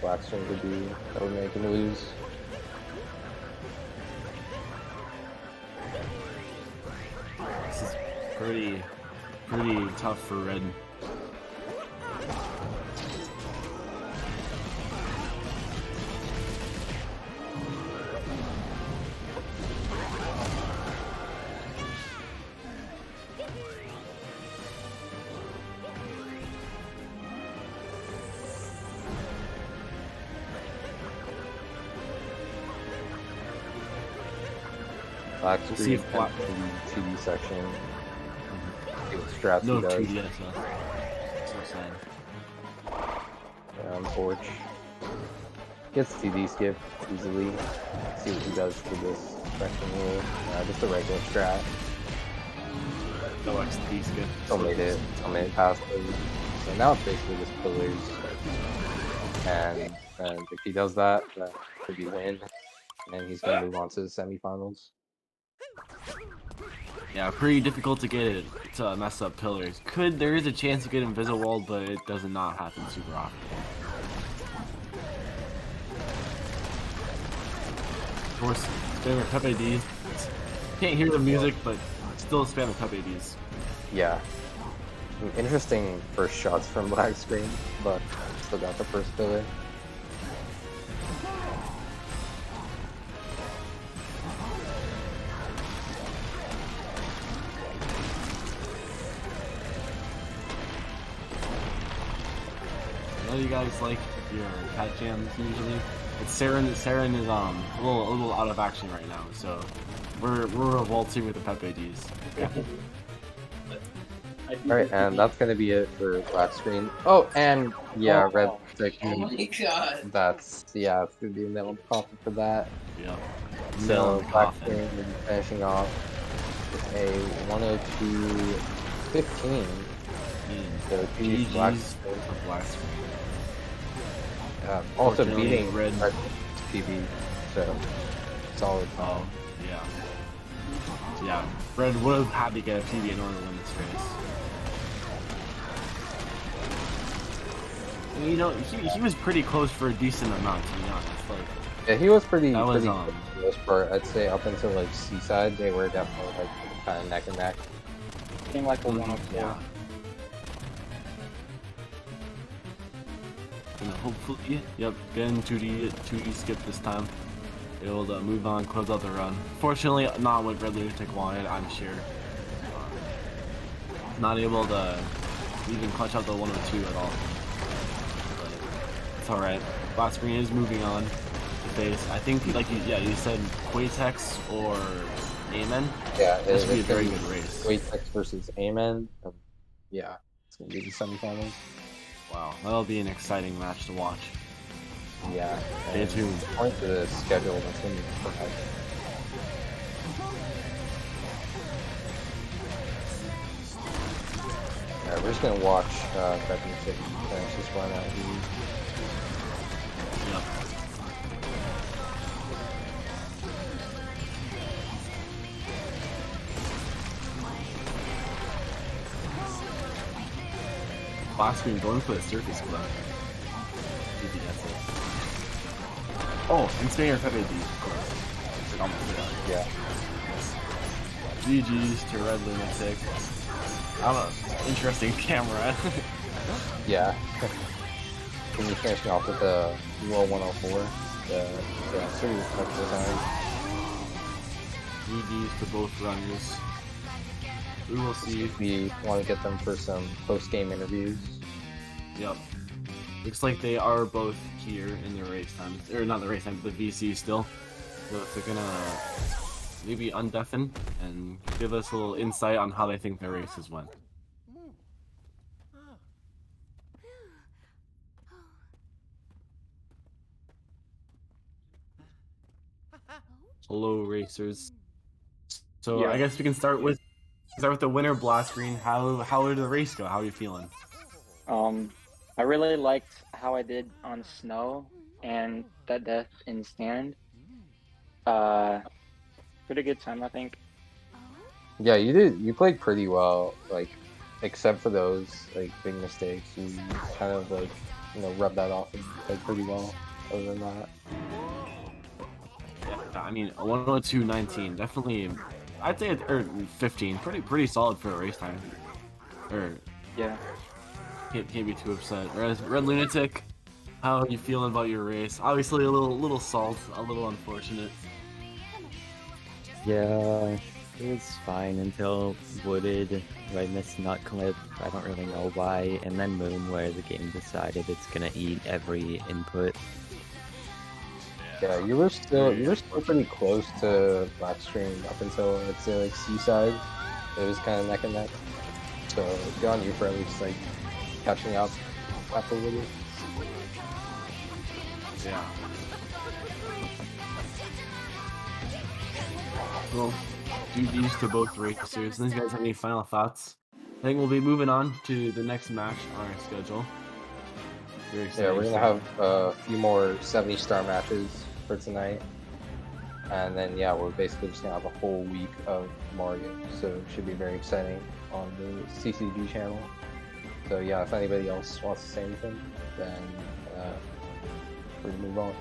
Black Screen could do that would make him lose. This is pretty tough for Red. Black We'll see Screen if Black- in the 2D section. See what strats No he does. 2D, that's so sad. On Torch. Gets 2D skip easily. See what he does for this section here. Just a regular strat. No XP skip. Still made it past those. So now it's basically just pillars. And if he does that, that could be win. And he's going to move on to the semifinals. Yeah, pretty difficult to get it to mess up pillars. There is a chance to get Invisible, but it does not happen super often. Of course, spam the Pepe Ds. Can't hear the music, but still spam the Pepe Ds. Yeah. Some interesting first shots from Black Screen, but still got the first pillar. I know you guys like your cat jams usually. But Saren is a little out of action right now, so we're revolting with the Pepe Ds. Alright, and that's gonna be it for Black Screen. Oh, and yeah, Red Stick. Oh my god. That's, yeah, it's gonna be a nail in the coffin for that. Yeah. So, Black Screen will be finishing off with a 102-15. So, GG's Black Screen. Also beating Red TV, so solid. Oh, yeah. So yeah, Red would have had to get a PB in order to win this race. You know, he was pretty close for a decent amount, to be honest. Like, yeah, he was pretty that was, pretty good for the most part. I'd say up until like Seaside, they were definitely like kind of neck and neck. Getting like a 104. yeah. And hopefully, yep, getting 2D skip this time. Able to move on, close out the run. Fortunately, not what Red Lunatic wanted, I'm sure. Not able to even clutch out the 102 at all. But it's alright. Black Screen is moving on to face. I think, like you said, Quatex or Amen. Yeah, this would be a very good race. Quatex versus Amen. Yeah, it's gonna be the semifinals. Wow, that'll be an exciting match to watch. Yeah. Stay tuned. Point to the schedule, that's gonna be perfect. Yeah, we're just gonna watch Becky finish this run out. Yep. BlackScreen going for the surface clip. Maybe that's it. Oh, and Spanger Pepe D, of course. Almost forgot. Yeah. GG's to Red Lunatic. I don't know, interesting camera. Yeah. Can you finish me off with the roll 104? Yeah, pretty much design. GG's to both runners. We will see. If we want to get them for some post-game interviews. Yep. Looks like they are both here in the race time. Or not the race time, but the VC still. So if they're gonna maybe undeafen and give us a little insight on how they think their races went. Hello, racers. So Yeah. I guess we can start with the winner, BlackScreen. How did the race go? How are you feeling? I really liked how I did on snow and that death in stand. Pretty good time, I think. Yeah, you did. You played pretty well, like, except for those like big mistakes. You kind of like, rub that off and played pretty well. Other than that, Yeah, I mean, 102.19, definitely. I'd say or 15, pretty solid for a race time. Or Yeah. can't be too upset. Red Lunatic, how are you feeling about your race? Obviously, a little salt, a little unfortunate. Yeah, it was fine until Wooded, where I missed Nut Clip. I don't really know why. And then Moon, where the game decided it's gonna eat every input. yeah, you were still pretty close to BlackScreen up until I'd say like Seaside. It was kind of neck and neck. So good on you for at least like catching up after Wooded. Yeah. Well, GG's to both racers. Unless you guys have any final thoughts, I think we'll be moving on to the next match on our schedule. Very Yeah, exciting we're gonna stuff. have a few more 70-star matches for tonight, and then yeah, we're basically just gonna have a whole week of Mario, so it should be very exciting on the CCG channel. So yeah, if anybody else wants to say anything, then we're gonna move on.